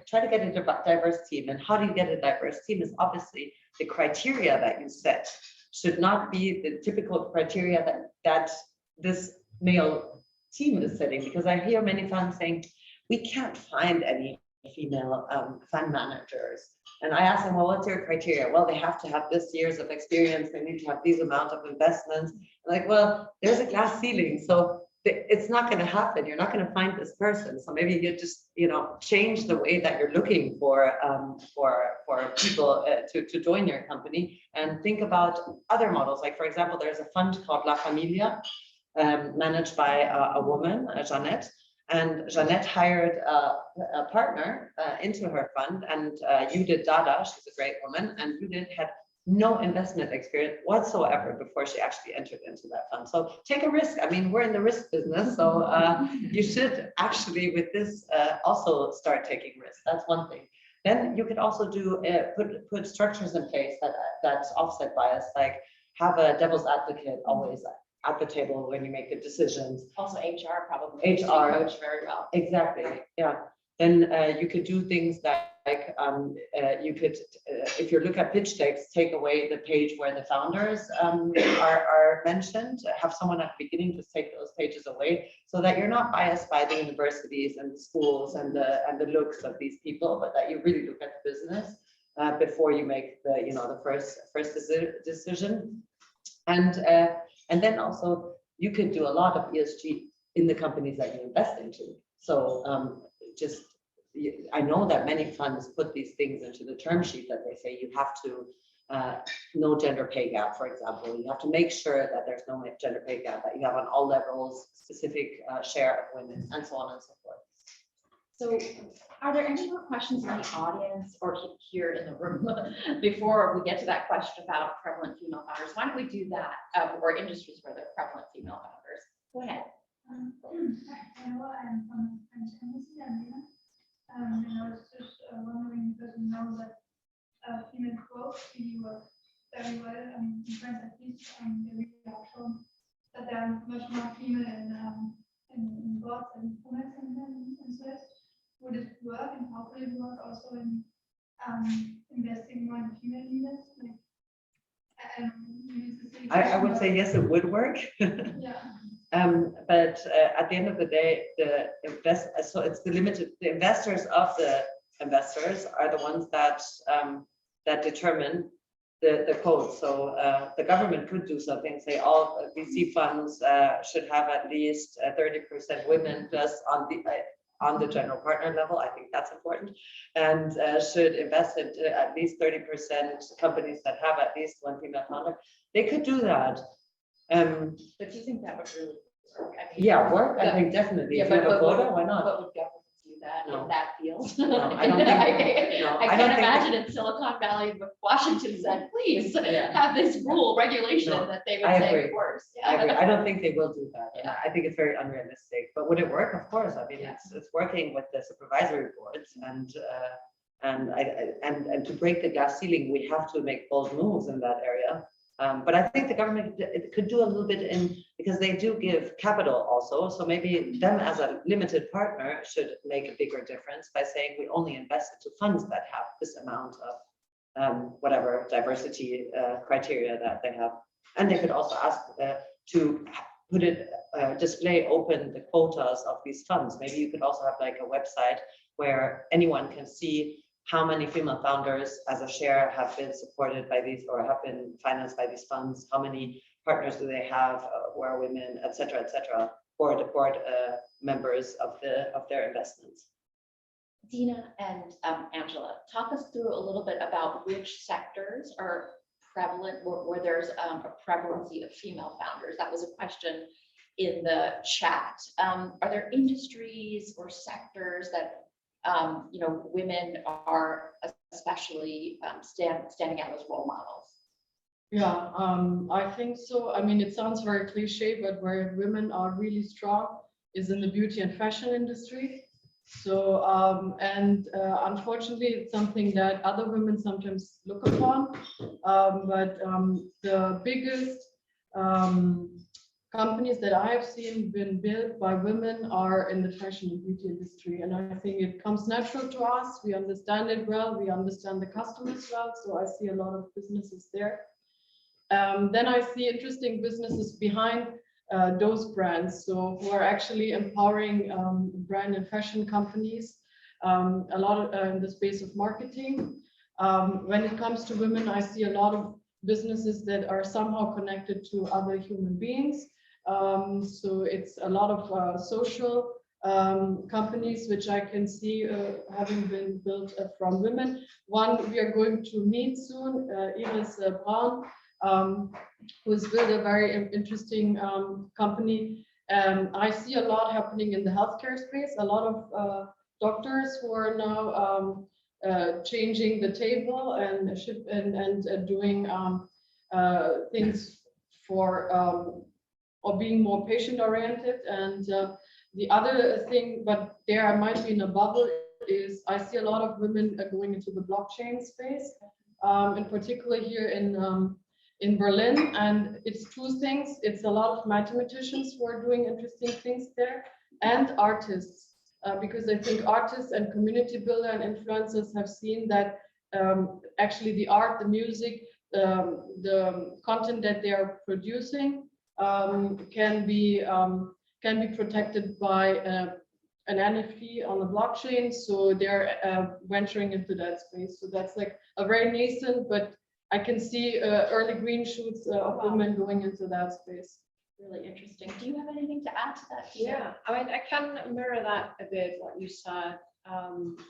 try to get a diverse team. And how do you get a diverse team is obviously the criteria that you set should not be the typical criteria that this male team is setting, because I hear many funds saying, we can't find any female fund managers. And I ask them, well, what's your criteria? Well, they have to have this years of experience. They need to have these amount of investments. I'm like, well, there's a glass ceiling. So it's not going to happen. You're not going to find this person. So maybe you just, change the way that you're looking for people to join your company, and think about other models. Like, for example, there's a fund called La Familia, managed by a woman, Jeanette. And Jeanette hired a partner into her fund, and Judith Dada, she's a great woman, and Judith had no investment experience whatsoever before she actually entered into that fund. So take a risk. I mean, we're in the risk business, so you should actually with this also start taking risks. That's one thing. Then you could also do put structures in place that offset bias, like have a devil's advocate always at the table when you make the decisions. Also HR probably. HR coach very well. Exactly. Yeah. Then you could do things that like you could, if you look at pitch decks, take away the page where the founders are mentioned. Have someone at the beginning just take those pages away, so that you're not biased by the universities and the schools and the looks of these people, but that you really look at the business before you make the first decision. And then also you could do a lot of ESG in the companies that you invest into. So I know that many funds put these things into the term sheet that they say you have to no gender pay gap, for example. You have to make sure that there's no gender pay gap, that you have on all levels specific share of women, and so on and so forth. So are there any more questions in the audience or here in the room before we get to that question about prevalent female founders? Why don't we do that, or industries where there are prevalent female founders? Go ahead. Hello, I'm from French Embassy, I'm Dina. And I was just wondering, because we know that female growth really work very well. I mean, in France at least, they really have shown that there are much more female in boards and women and so on. Would it work, and how could it work also in investing more in female leaders? Like, I would say yes, it would work. Yeah. But at the end of the day, so it's the investors of the investors are the ones that determine the code. So the government could do something, say all VC funds should have at least 30% women plus on the general partner level. I think that's important, and should invest in at least 30% companies that have at least 1 female founder. They could do that. But do you think that would really work? I mean, yeah, work. I think definitely. Yeah, if you have a quota, why not? But would governments do that in that field? No, I don't think. I can't imagine in Silicon Valley, but Washington said, please have this rule regulation that they would say, of course. Yeah. I agree. I don't think they will do that. Yeah. I think it's very unrealistic. But would it work? Of course. I mean, it's working with the supervisory boards, and to break the glass ceiling, we have to make bold moves in that area. But I think the government could do a little bit because they do give capital also. So maybe them as a limited partner should make a bigger difference by saying we only invest into funds that have this amount of whatever diversity criteria that they have. And they could also ask to put it, display open the quotas of these funds. Maybe you could also have like a website where anyone can see how many female founders as a share have been supported by these or have been financed by these funds, how many partners do they have, who are women, et cetera, for the board members of their investments. Dina and Angela, talk us through a little bit about which sectors are prevalent where there's a prevalence of female founders. That was a question in the chat. Are there industries or sectors that women are especially standing out as role models? Yeah, I think so. I mean, it sounds very cliche, but where women are really strong is in the beauty and fashion industry. So, unfortunately, it's something that other women sometimes look upon. But the biggest companies that I have seen been built by women are in the fashion and beauty industry. And I think it comes natural to us. We understand it well. We understand the customers well. So I see a lot of businesses there. Then I see interesting businesses behind those brands, so who are actually empowering brand and fashion companies a lot in the space of marketing. When it comes to women, I see a lot of businesses that are somehow connected to other human beings. So it's a lot of social companies which I can see having been built from women. One we are going to meet soon, Braun, who's built a very interesting company. I see a lot happening in the healthcare space, a lot of doctors who are now changing the table and doing things for or being more patient oriented. And the other thing, but there I might be in a bubble, is I see a lot of women going into the blockchain space, in particular here in Berlin. And it's two things. It's a lot of mathematicians who are doing interesting things there, and artists, because I think artists and community builder and influencers have seen that actually the art, the music, the content that they are producing can be protected by an NFT on the blockchain. So they're venturing into that space. So that's like a very nascent, but I can see early green shoots of women going into that space. Really interesting. Do you have anything to add to that? Yeah, I mean, I can mirror that a bit, what you said.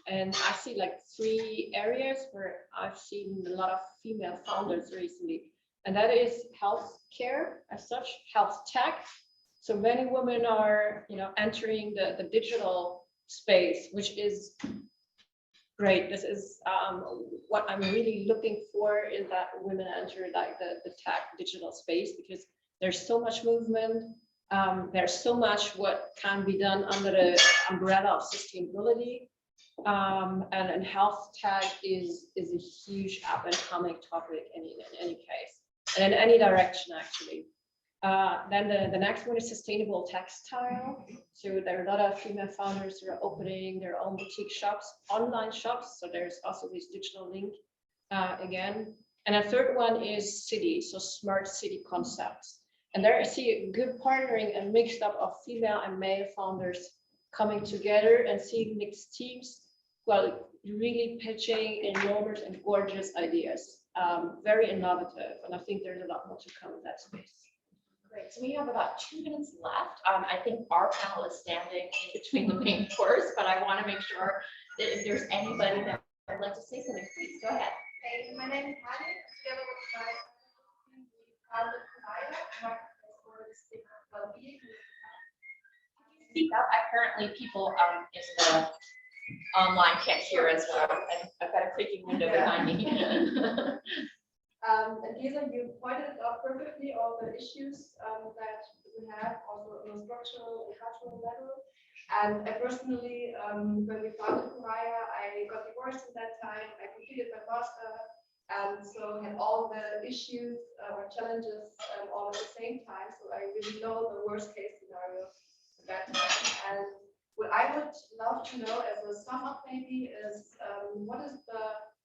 And I see like 3 areas where I've seen a lot of female founders recently. And that is healthcare as such, health tech. So many women are, entering the digital space, which is great. This is what I'm really looking for, is that women enter like the tech digital space, because there's so much movement. There's so much what can be done under the umbrella of sustainability. And health tech is a huge up and coming topic in any case, and in any direction actually. Then the next one is sustainable textile. So there are a lot of female founders who are opening their own boutique shops, online shops. So there's also this digital link again. And a third one is city, so smart city concepts. And there I see a good partnering and mixed up of female and male founders coming together and seeing mixed teams, well, really pitching enormous and gorgeous ideas. Very innovative. And I think there's a lot more to come in that space. Great. So we have about 2 minutes left. I think our panel is standing in between the main course, but I want to make sure that if there's anybody that would like to say something, please go ahead. Hey, my name is Anais. Together with my Speak up. Apparently, people in the online can't hear as well. And I've got a creaking window behind me. And Gesa, you pointed out perfectly all the issues that we have also on a structural and cultural level. And I personally, when we founded Pariah, I got divorced at that time. I completed my master, and so had all the issues or challenges all at the same time. So I really know the worst case scenario at that time. And what I would love to know as a sum up maybe is what is the,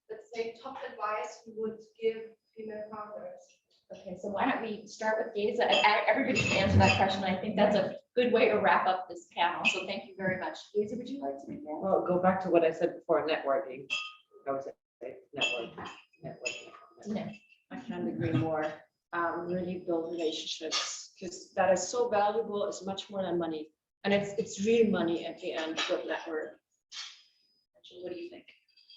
let's say, top advice you would give female founders Okay, so why don't we start with Gesa? Everybody can answer that question. I think that's a good way to wrap up this panel. So thank you very much. Gesa, would you like to begin? Well, go back to what I said before, networking. I was networking. Dina. I can't agree more. Really build relationships, because that is so valuable. It's much more than money, and it's really money at the end. Good network. What do you think?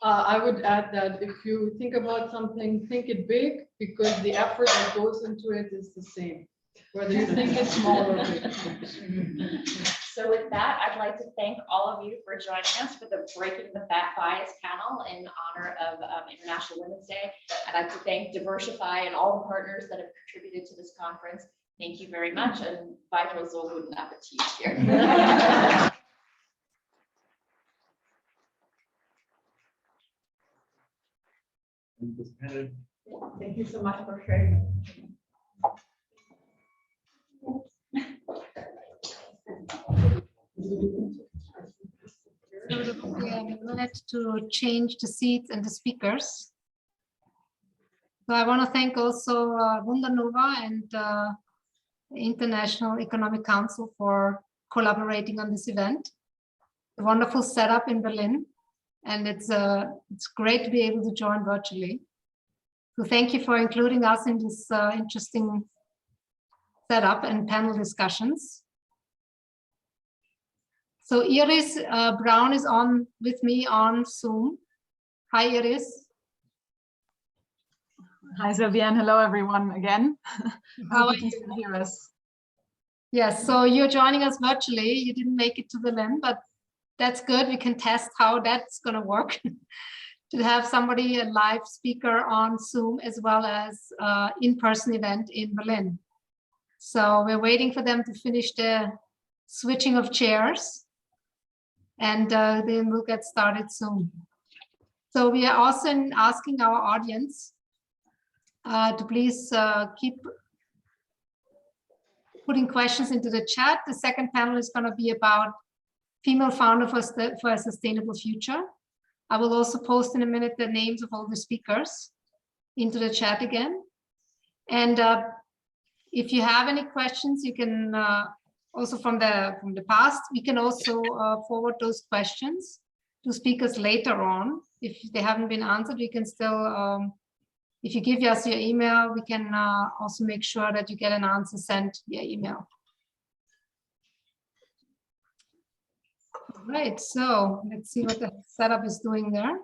I would add that if you think about something, think it big, because the effort that goes into it is the same, whether you think it's small or big. So with that, I'd like to thank all of you for joining us for the Breaking the Fat Bias panel in honor of International Women's Day. I'd like to thank Divershefy and all the partners that have contributed to this conference. Thank you very much, and weiter so guten Appetit here. Thank you so much for sharing. We have a minute to change the seats and the speakers. So I want to thank also Wundernova and the International Economic Council for collaborating on this event. A wonderful setup in Berlin, and it's great to be able to join virtually. So thank you for including us in this interesting setup and panel discussions. So Iris Braun is on with me on Zoom. Hi, Iris. Hi, Sylviane. Hello, everyone, again. How are you? you? Hear us. Yes, so you're joining us virtually. You didn't make it to Berlin, but that's good. We can test how that's going to work. To have somebody, a live speaker on Zoom, as well as in-person event in Berlin. So we're waiting for them to finish the switching of chairs, and then we'll get started soon. So we are also asking our audience to please keep putting questions into the chat. The second panel is going to be about female founder for a sustainable future. I will also post in a minute the names of all the speakers into the chat again. And if you have any questions, you can also from the past, we can also forward those questions to speakers later on. If they haven't been answered, we can still, if you give us your email, we can also make sure that you get an answer sent via email. All right, so let's see what the setup is doing there.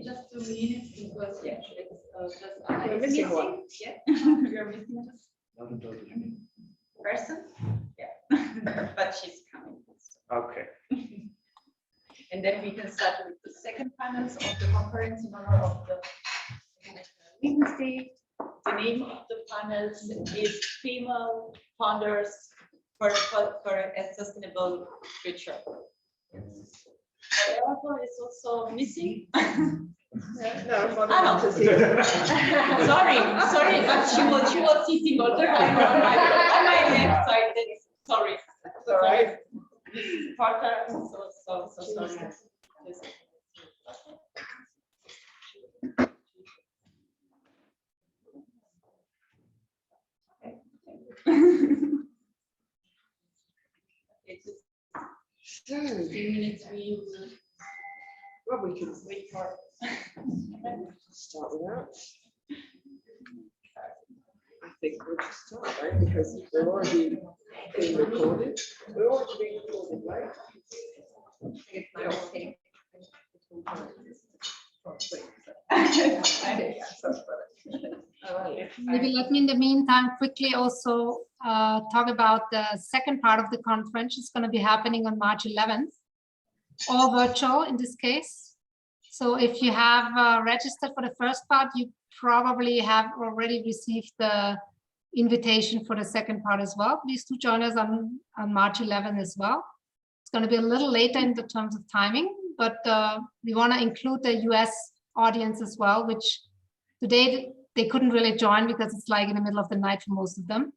Just 2 minutes because Yeah, it's just We're missing one. Yeah, we're missing this person. Yeah, but she's coming. Okay. And then we can start with the second panels of the conference in honor of the Women's Day. The name of the panels is Female Founders for a Sustainable Future. Erica is also missing. Sorry, but she was sitting all the time on my left side. Sorry. All right. Parker, so sorry. It's 2 minutes. We can wait for. Start with that. I think we'll just start, right? Because we're already being recorded. We're already being recorded, right? Maybe let me in the meantime quickly also talk about the second part of the conference. It's going to be happening on March 11th, all virtual in this case. So if you have registered for the first part, you probably have already received the invitation for the second part as well. Please do join us on March 11th as well. It's going to be a little later in the terms of timing, but we want to include the US audience as well, which today they couldn't really join because it's like in the middle of the night for most of them.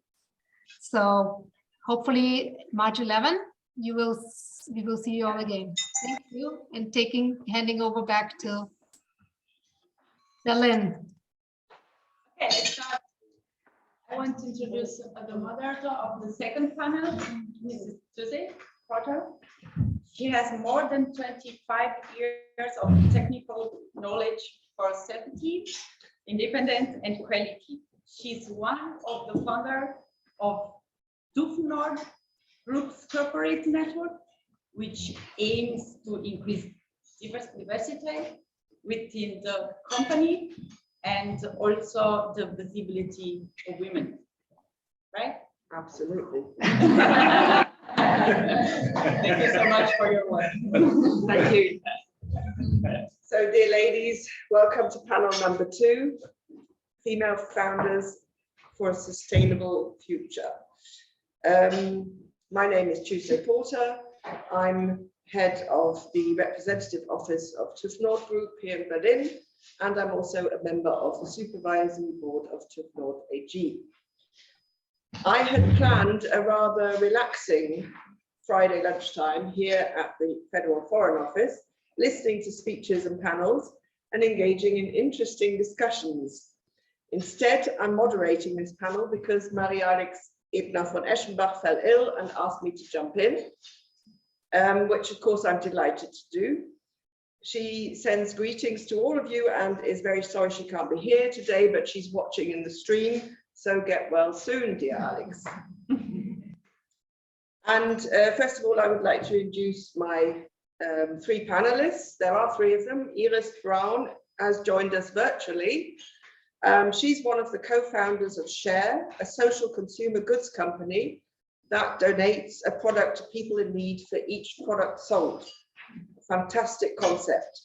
So hopefully March 11th, we will see you all again. Thank you, and handing over back to Lynn. Okay, let's start. I want to introduce the moderator of the second panel, Mrs. Susie Porter. She has more than 25 years of technical knowledge for safety, independence, and quality. She's one of the founders of Dufnord Group's corporate network, which aims to increase diversity within the company and also the visibility of women, right? Absolutely. Thank you so much for your work. Thank you. So, dear ladies, welcome to panel number 2, Female Founders for a Sustainable Future. My name is Susie Porter. I'm head of the representative office of Dufnord Group here in Berlin, and I'm also a member of the supervisory board of Dufnord AG. I had planned a rather relaxing Friday lunchtime here at the Federal Foreign Office, listening to speeches and panels and engaging in interesting discussions. Instead, I'm moderating this panel because Marie-Alex Ebner von Eschenbach fell ill and asked me to jump in, which of course I'm delighted to do. She sends greetings to all of you and is very sorry she can't be here today, but she's watching in the stream, so get well soon, dear Alex. And first of all, I would like to introduce my 3 panelists. There are 3 of them. Iris Braun has joined us virtually. She's one of the co-founders of Share, a social consumer goods company that donates a product to people in need for each product sold. A fantastic concept.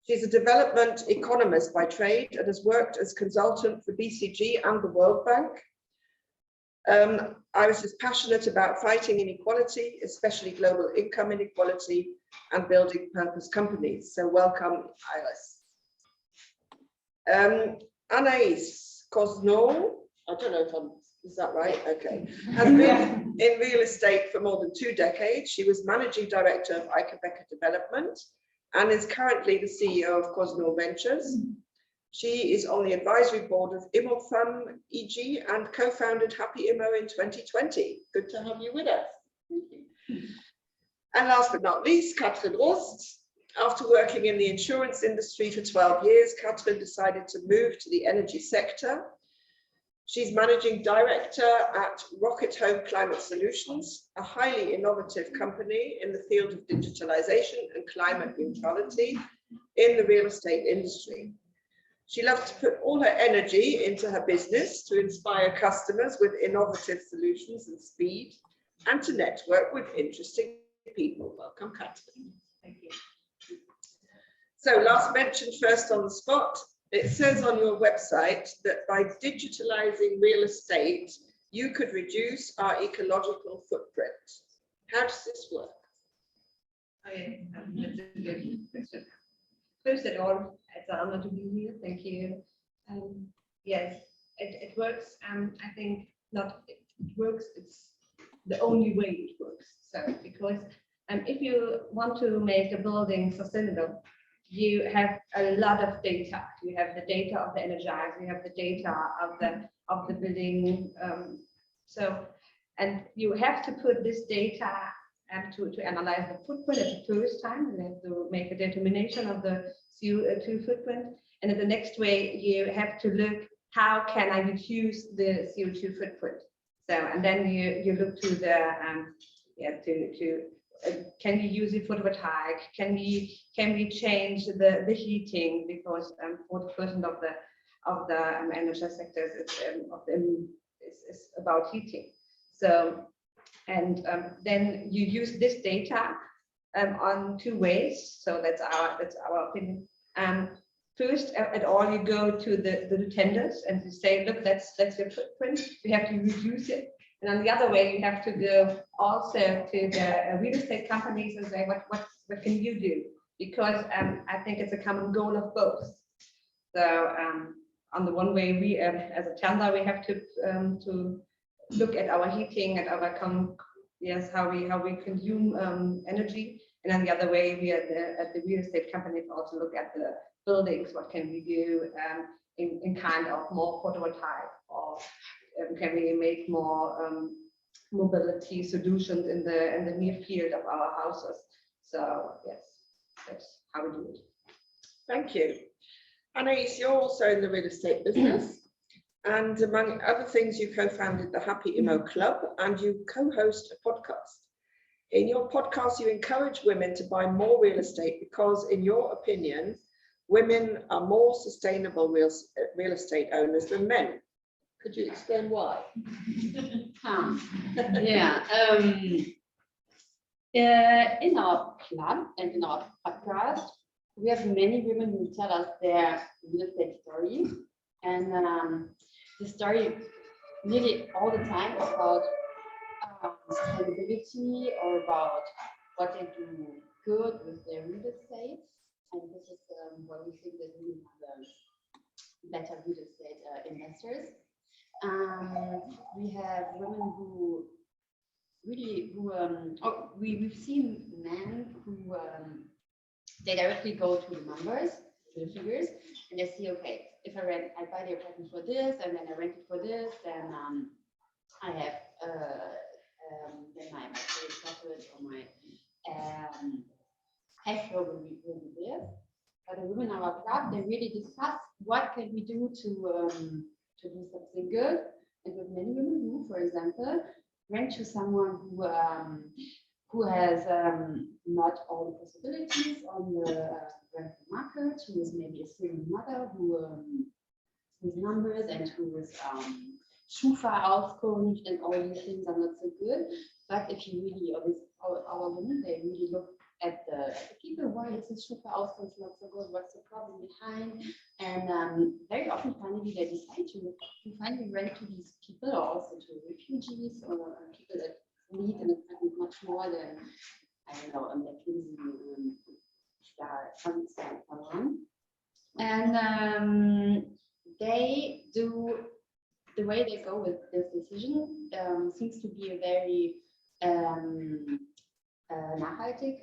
She's a development economist by trade and has worked as consultant for BCG and the World Bank. I was just passionate about fighting inequality, especially global income inequality, and building purpose companies. So welcome, Iris. Anais Cosneau, I don't know if is that right? Okay. Has been in real estate for more than 2 decades. She was managing director of Eikebecker Development and is currently the CEO of Cosneau Ventures. She is on the advisory board of Immofam EG and co-founded Happy Immo in 2020. Good to have you with us. And last but not least, Kathrin Rust. After working in the insurance industry for 12 years, Kathrin decided to move to the energy sector. She's managing director at Rocket Home Climate Solutions, a highly innovative company in the field of digitalization and climate neutrality in the real estate industry. She loves to put all her energy into her business to inspire customers with innovative solutions and speed, and to network with interesting people. Welcome, Kathrin. Thank you. So last mentioned first on the spot, it says on your website that by digitalizing real estate, you could reduce our ecological footprint. How does this work? That's a good question. First of all, it's an honor to be here. Thank you. Yes, it works. I think not it works. It's the only way it works. So because if you want to make a building sustainable, you have a lot of data. You have the data of the energizer. You have the data of the building. And you have to put this data to analyze the footprint at the first time. You have to make a determination of the CO2 footprint. And in the next way, you have to look, how can I reduce the CO2 footprint? So, and then you look to the, can we use the photovoltaic? Can we change the heating, because 40% of the energy sector is about heating. So, and then you use this data on 2 ways. So that's our opinion. First at all, you go to the tenders and you say, look, that's your footprint. We have to reduce it. And on the other way, you have to go also to the real estate companies and say, what can you do? Because I think it's a common goal of both. So on the one way, we as a tender, we have to look at our heating and our yes, how we consume energy. And on the other way, we at the real estate companies also look at the buildings. What can we do in kind of more photovoltaic, or can we make more mobility solutions in the near field of our houses? So yes, that's how we do it. Thank you. Anais, you're also in the real estate business. And among other things, you co-founded the Happy Immo Club and you co-host a podcast. In your podcast, you encourage women to buy more real estate because, in your opinion, women are more sustainable real estate owners than men. Could you explain why? Yeah. In our club and in our podcast, we have many women who tell us their real estate story, and the story nearly all the time is about sustainability or about what they do good with their real estate, and this is why we think that we have better real estate investors. We have women who really we've seen men who they directly go to the numbers, to the figures, and they see, okay, if I buy the apartment for this, and then I rent it for this, then I have then my profit or my cash flow will be this. But the women in our club, they really discuss what can we do to do something good. And with many women who, for example, rent to someone who has not all the possibilities on the rental market, who is maybe a single mother with numbers and who is Schufa-Auskunft and all these things are not so good. But if you really, our women, they really look at the people, why is this Schufa-Auskunft not so good? What's the problem behind? And very often, finally, they decide to finally rent to these people, or also to refugees or people that need an apartment much more than, I don't know, McKinsey, and so on. And they do, the way they go with this decision seems to be a very nachhaltig,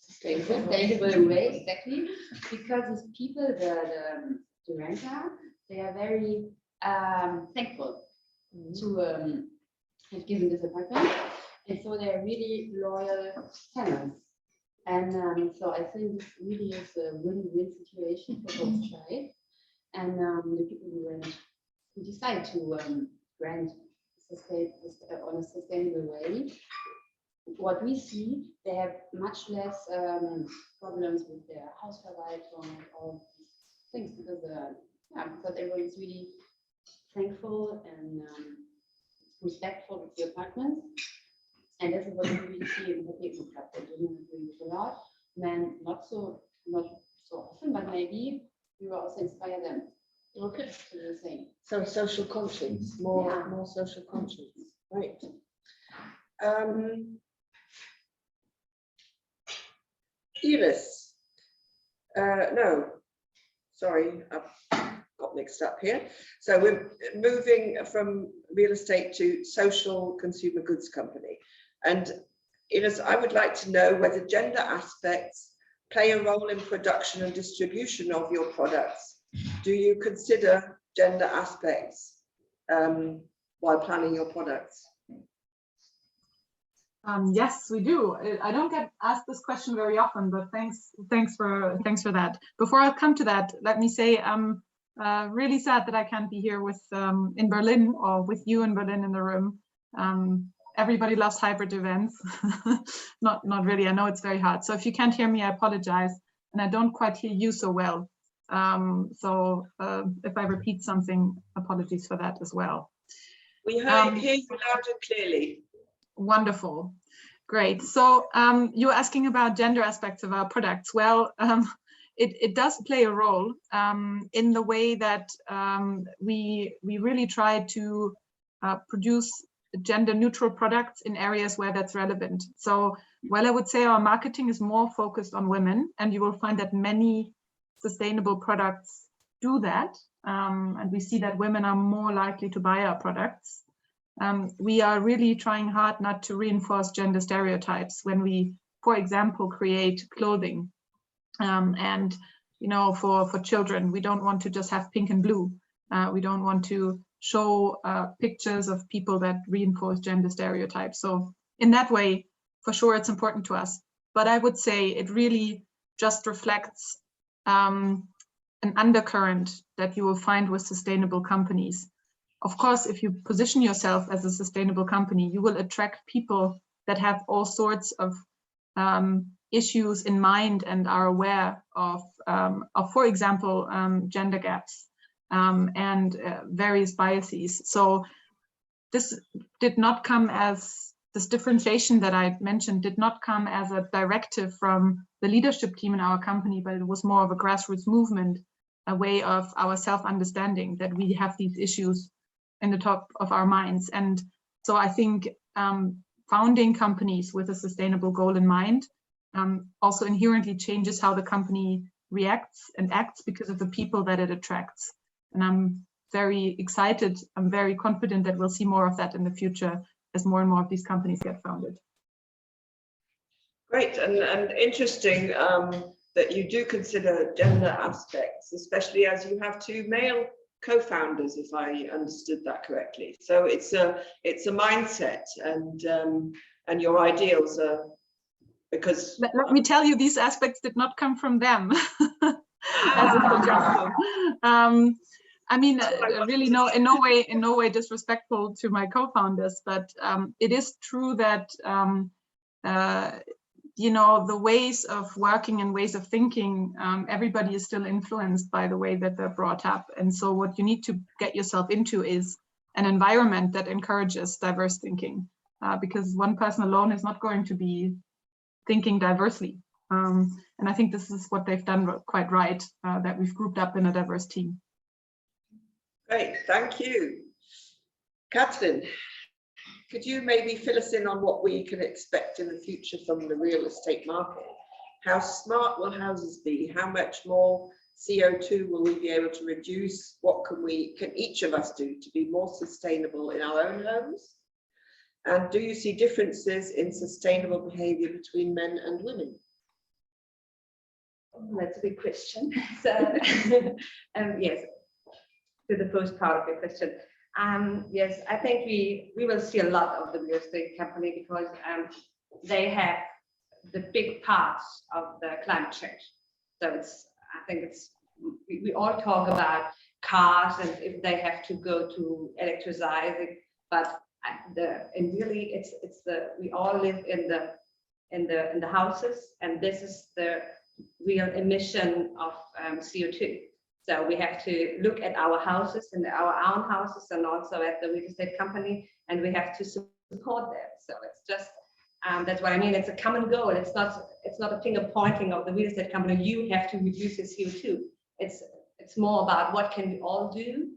sustainable way, exactly, because these people, the renter, they are very thankful to have given this apartment, and so they are really loyal tenants. And so I think this really is a win-win situation for both sides. And the people who decide to rent on a sustainable way, what we see, they have much less problems with their Hausverwaltung and all these things, because everyone is really thankful and respectful of the apartments. And this is what we really see in the People Club. They do it a lot. Men not so often, but maybe we will also inspire them. Okay, to do the same. So social conscience, more social conscience, right? Iris, no, sorry, I've got mixed up here. So we're moving from real estate to social consumer goods company. And Iris, I would like to know whether gender aspects play a role in production and distribution of your products. Do you consider gender aspects while planning your products? Yes, we do. I don't get asked this question very often, but thanks for that. Before I come to that, let me say I'm really sad that I can't be here with in Berlin, or with you in Berlin in the room. Everybody loves hybrid events. not really. I know it's very hard. So if you can't hear me, I apologize, and I don't quite hear you so well. So if I repeat something, apologies for that as well. We hear you loud and clearly. Wonderful, great. So you're asking about gender aspects of our products. Well, it does play a role in the way that we really try to produce gender neutral products in areas where that's relevant. So while I would say our marketing is more focused on women, and you will find that many sustainable products do that, and we see that women are more likely to buy our products. we are really trying hard not to reinforce gender stereotypes when we, for example, create clothing. And you know, for children, we don't want to just have pink and blue. We don't want to show pictures of people that reinforce gender stereotypes. So in that way, for sure, it's important to us. But I would say it really just reflects an undercurrent that you will find with sustainable companies. Of course, if you position yourself as a sustainable company, you will attract people that have all sorts of issues in mind and are aware of for example, gender gaps and various biases. So this did not come as, this differentiation that I mentioned did not come as a directive from the leadership team in our company, but it was more of a grassroots movement, a way of our self-understanding that we have these issues in the top of our minds. And so I think founding companies with a sustainable goal in mind also inherently changes how the company reacts and acts because of the people that it attracts. And I'm very excited, I'm very confident that we'll see more of that in the future as more and more of these companies get founded. Great, and interesting that you do consider gender aspects, especially as you have two male co-founders, if I understood that correctly. So it's a mindset, and your ideals are, because let me tell you, these aspects did not come from them. As an example. I mean, really, in no way disrespectful to my co-founders, but it is true that you know, the ways of working and ways of thinking, everybody is still influenced by the way that they're brought up. And so what you need to get yourself into is an environment that encourages diverse thinking, because one person alone is not going to be thinking diversely. And I think this is what they've done quite right, that we've grouped up in a diverse team. Great, thank you. Kathrin, could you maybe fill us in on what we can expect in the future from the real estate market? How smart will houses be? How much more CO2 will we be able to reduce? What can each of us do to be more sustainable in our own homes? And do you see differences in sustainable behavior between men and women? That's a big question. So, yes, to the first part of your question. Yes, I think we will see a lot of the real estate company because they have the big parts of the climate change. So I think we all talk about cars and if they have to go to electricity, but really we all live in the houses, and this is the real emission of CO2. So we have to look at our houses and our own houses and also at the real estate company, and we have to support them. So it's just, that's what I mean. It's a common goal. It's not a finger pointing of the real estate company. You have to reduce your CO2. It's more about what can we all do.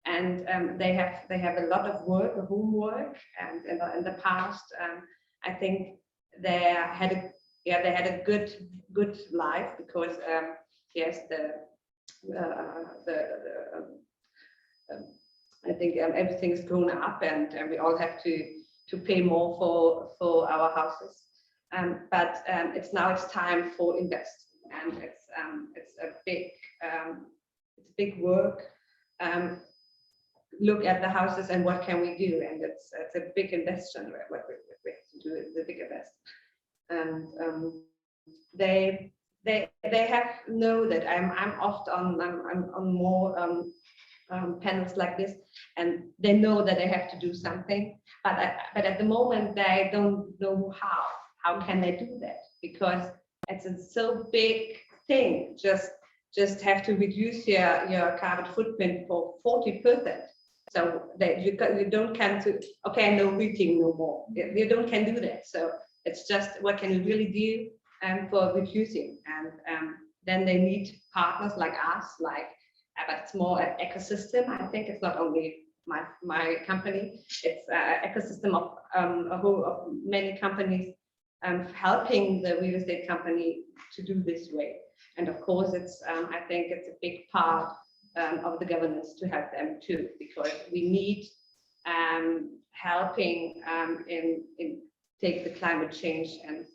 And they have a lot of work, homework, and in the past, I think they had a good life because yes, I think everything's grown up, and we all have to pay more for our houses. But it's time for invest, and it's a big work. Look at the houses and what can we do, and it's a big investment. What we have to do is the big invest, and they have know that I'm oft on more panels like this, and they know that they have to do something, but at the moment they don't know how can they do that, because it's a so big thing. Just have to reduce your carbon footprint for 40%. So that you don't can to, okay, no heating no more. You don't can do that. So it's just what can you really do for reducing, and then they need partners like us, but it's more an ecosystem. I think it's not only my company, it's an ecosystem of many companies helping the real estate company to do this way. And of course, I think it's a big part of the governance to help them too, because we need helping in take the climate change and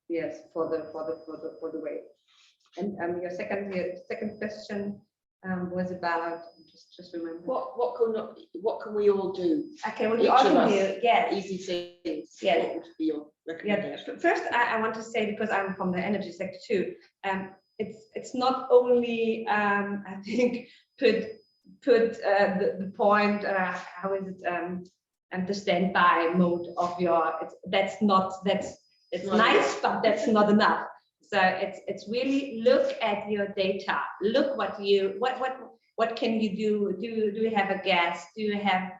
yes, for the way. And your second question was about, just remember. What can we all do? Okay, what we all can do, yes. Easy things. Yes. What would be your recommendation? Yeah. First, I want to say, because I'm from the energy sector too, it's not only I think put the point, how is it, and the standby mode of your, it's nice, but that's not enough. So it's really look at your data, look what can you do? Do you have a gas? Do you have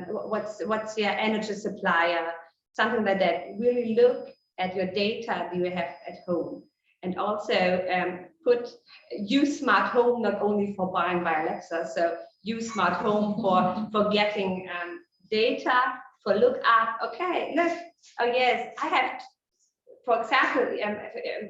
what's your energy supplier? Something like that. Really look at your data do you have at home, and also use smart home not only for buying by Alexa. So use smart home for getting data, for look up. Okay, look. Oh yes, I have. For example, I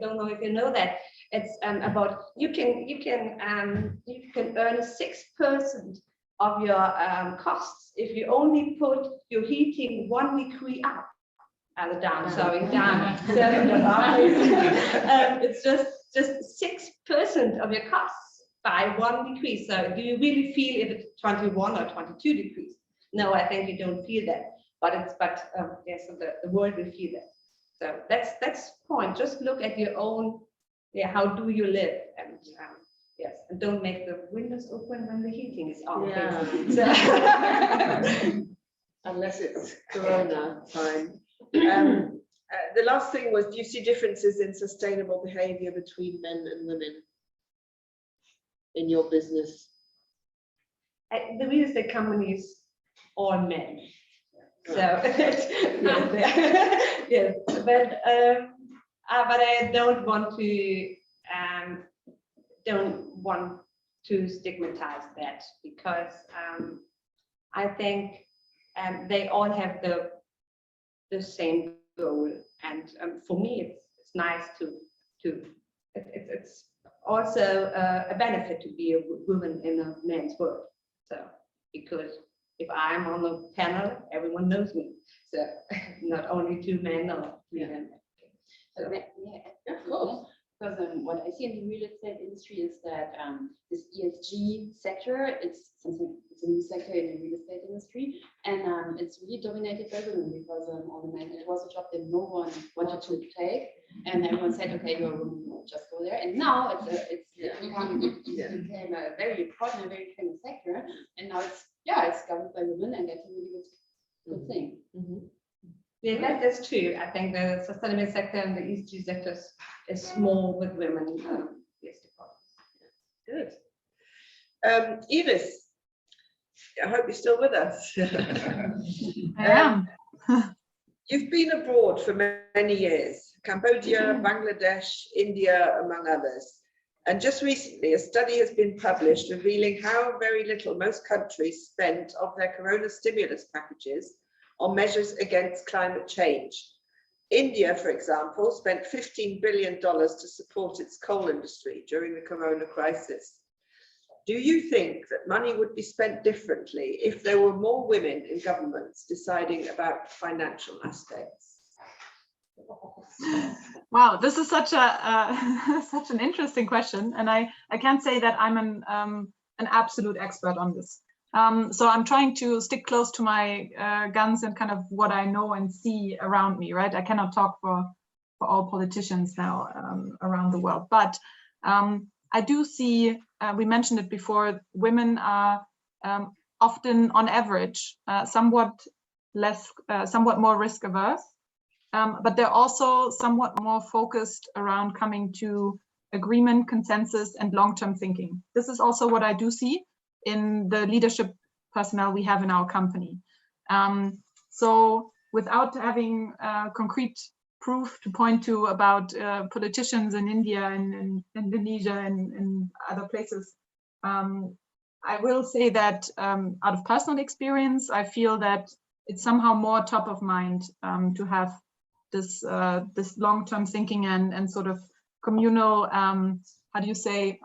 don't know if you know that it's about you can earn 6% of your costs if you only put your heating 1 degree up, down. Sorry, down. It's just 6% of your costs by 1 degree. So do you really feel if it's 21 or 22 degrees? No, I think you don't feel that. But yes, so the world will feel that. So that's point. Just look at your own. Yeah, how do you live? And yes, and don't make the windows open when the heating is on. Yeah. So, unless it's Corona time. The last thing was, do you see differences in sustainable behavior between men and women in your business? The real estate companies all men. So yes, but I don't want to stigmatize that, because I think they all have the same goal, and for me it's nice it's also a benefit to be a woman in a man's world. So because if I'm on the panel, everyone knows me. So not only 2 men or 3 men. So, yeah, of course. Because what I see in the real estate industry is that this ESG sector, it's a new sector in the real estate industry, and it's really dominated by women, because all the men, it was a job that no one wanted to take, and everyone said, okay, you're a woman, just go there. And now it became a very important, a very famous sector, and now it's governed by women, and that's a really good thing. Mm-hmm. Yeah, that's true. I think the sustainable sector and the ESG sector is more with women. Yes, good. Iris, I hope you're still with us. I am. You've been abroad for many years, Cambodia, Bangladesh, India, among others. And just recently, a study has been published revealing how very little most countries spent of their corona stimulus packages on measures against climate change. India, for example, spent $15 billion to support its coal industry during the corona crisis. Do you think that money would be spent differently if there were more women in governments deciding about financial aspects? Wow, this is such an interesting question, and I can't say that I'm an absolute expert on this. So I'm trying to stick close to my guns and kind of what I know and see around me, right? I cannot talk for all politicians now around the world, but I do see, we mentioned it before, women are often on average somewhat more risk averse, but they're also somewhat more focused around coming to agreement, consensus, and long-term thinking. This is also what I do see in the leadership personnel we have in our company. So without having concrete proof to point to about politicians in India and in Indonesia and in other places, I will say that out of personal experience, I feel that it's somehow more top of mind to have this long-term thinking and sort of communal, how do you say,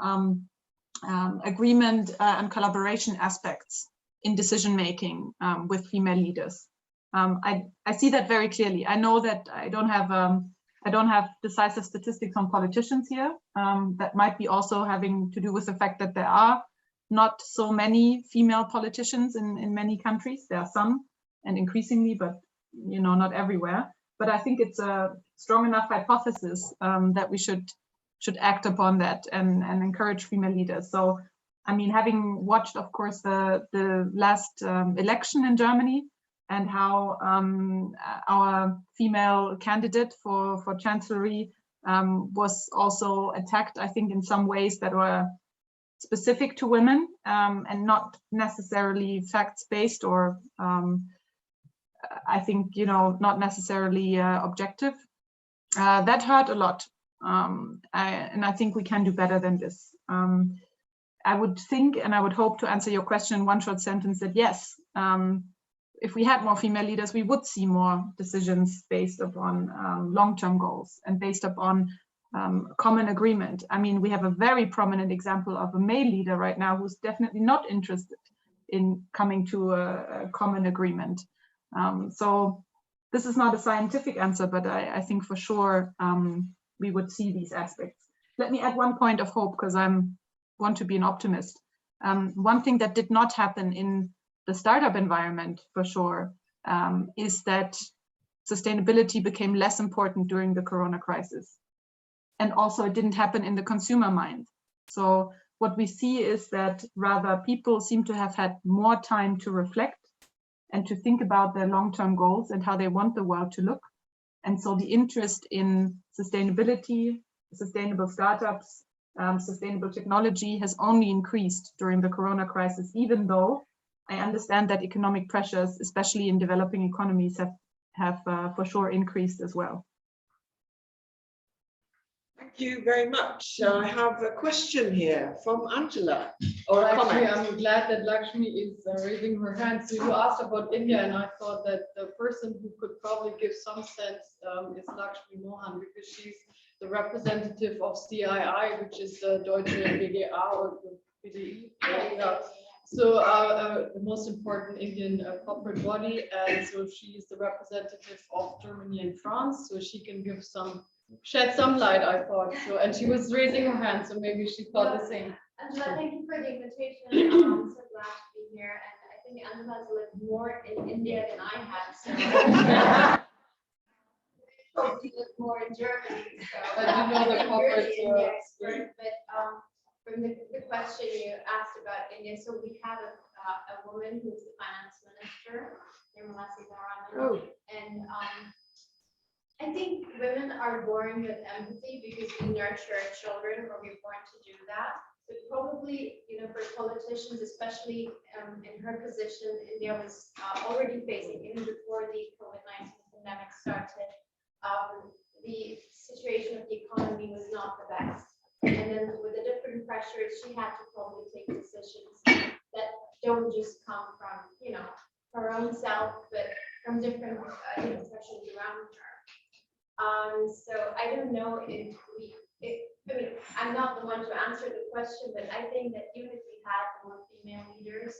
agreement and collaboration aspects in decision making with female leaders. I see that very clearly. I know that I don't have decisive statistics on politicians here. That might be also having to do with the fact that there are not so many female politicians in many countries. There are some, and increasingly, but not everywhere. But I think it's a strong enough hypothesis that we should act upon that and encourage female leaders. So, I mean, having watched, of course, the last election in Germany and how our female candidate for chancellery was also attacked, I think, in some ways that were specific to women and not necessarily facts-based or I think, not necessarily objective. That hurt a lot. And I think we can do better than this. I would think, and I would hope to answer your question in one short sentence, that yes, if we had more female leaders, we would see more decisions based upon long-term goals and based upon common agreement. I mean, we have a very prominent example of a male leader right now who's definitely not interested in coming to a common agreement. So this is not a scientific answer, but I think for sure we would see these aspects. Let me add one point of hope, because I want to be an optimist. One thing that did not happen in the startup environment for sure is that sustainability became less important during the Corona crisis. And also it didn't happen in the consumer mind. So what we see is that rather people seem to have had more time to reflect and to think about their long-term goals and how they want the world to look. And so the interest in sustainability, sustainable startups, sustainable technology has only increased during the Corona crisis, even though I understand that economic pressures, especially in developing economies, have for sure increased as well. Thank you very much. I have a question here from Angela. Or actually, I'm glad that Lakshmi is raising her hand. So you asked about India, and I thought that the person who could probably give some sense is Lakshmi Mohan, because she's the representative of CII, which is the Deutsche BGA or the BDI. Yeah. So the most important Indian corporate body, and so she is the representative of Germany and France. So she can give shed some light, I thought. So, and she was raising her hand, so maybe she thought the same. Angela, thank you for the invitation. I'm so glad to be here, and I think Angela's lived more in India than I have. So she lived more in Germany. So but you know the corporate expert. But from the question you asked about India, so we have a woman who's the finance minister, Nirmala Sitharaman, and I think women are born with empathy because we nurture our children, or we're born to do that. But probably, for politicians, especially in her position, India was already facing, even before the COVID-19 pandemic started, the situation of the economy was not the best. And then with the different pressures, she had to probably take decisions that don't just come from, her own self, but from different, pressures around her. So I don't know if I mean, I'm not the one to answer the question, but I think that even if we had more female leaders,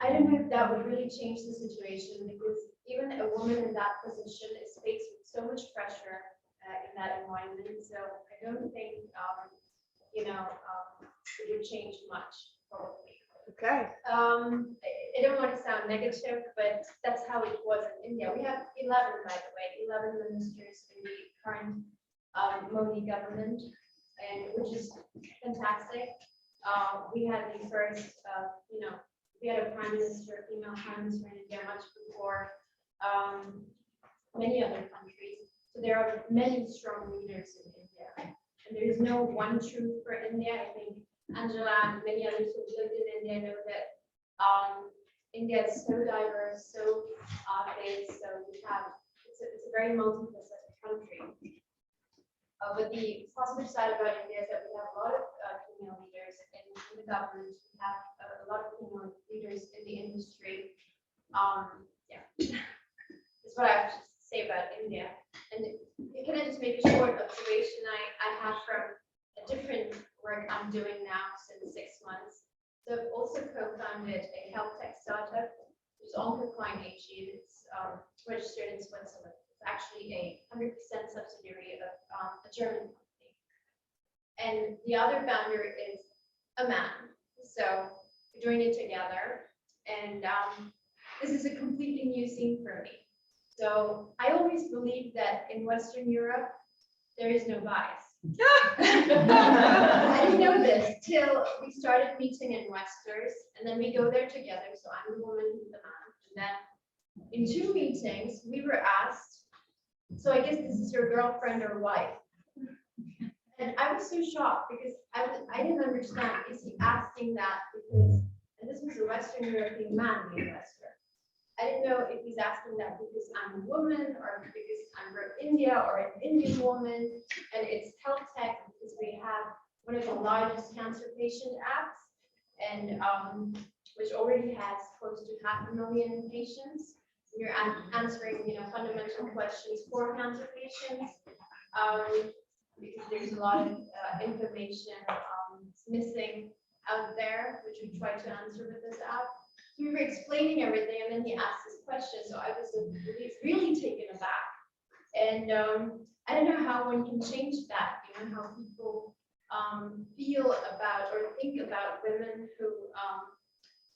I don't know if that would really change the situation, because even a woman in that position is faced with so much pressure in that environment. So I don't think, it would change much, probably. Okay. I don't want to sound negative, but that's how it was in India. We have 11, by the way, 11 ministers in the current Modi government, and which is fantastic. We had the first, we had a prime minister, female prime minister in India much before many other countries. So there are many strong leaders in India, and there is no one truth for India. I think Angela and many others who lived in India know that India is so diverse, so big. So we have it's a very multifaceted country. But the positive side about India is that we have a lot of female leaders in the government. We have a lot of female leaders in the industry. That's what I have to say about India. And can I just make a short observation I have from a different work I'm doing now since 6 months? So I've also co-founded a health tech startup, which is Oncocline AG. It's registered in Switzerland. It's actually a 100% subsidiary of a German company. And the other founder is a man. So we joined it together. And this is a completely new scene for me. So I always believed that in Western Europe, there is no bias. I didn't know this till we started meeting in Westers, and then we go there together. So I'm the woman, he's the man. And then in 2 meetings, we were asked, so I guess this is your girlfriend or wife. And I was so shocked because I didn't understand. Is he asking that because, and this was a Western European man, the investor. I didn't know if he's asking that because I'm a woman or because I'm from India or an Indian woman. And it's health tech because we have one of the largest cancer patient apps, and which already has close to 500,000 patients. You're answering, fundamental questions for cancer patients because there's a lot of information missing out there, which we try to answer with this app. We were explaining everything, and then he asked this question, so I was really taken aback. And I don't know how one can change that, how people feel about or think about women who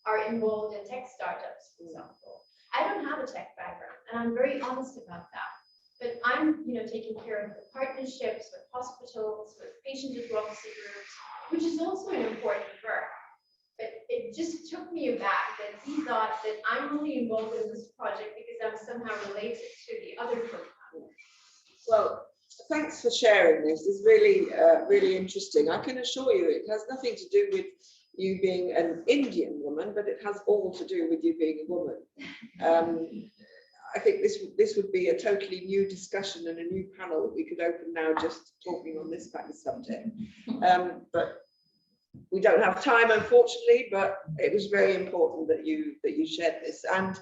are involved in tech startups, for example. I don't have a tech background, and I'm very honest about that. But I'm, taking care of the partnerships with hospitals, with patient advocacy groups, which is also an important work. But it just took me aback that he thought that I'm only involved in this project because I'm somehow related to the other program. Well, thanks for sharing this. It's really, really interesting. I can assure you it has nothing to do with you being an Indian woman, but it has all to do with you being a woman. I think this would be a totally new discussion and a new panel that we could open now just talking on this kind of subject. But we don't have time, unfortunately, but it was very important that you shared this. And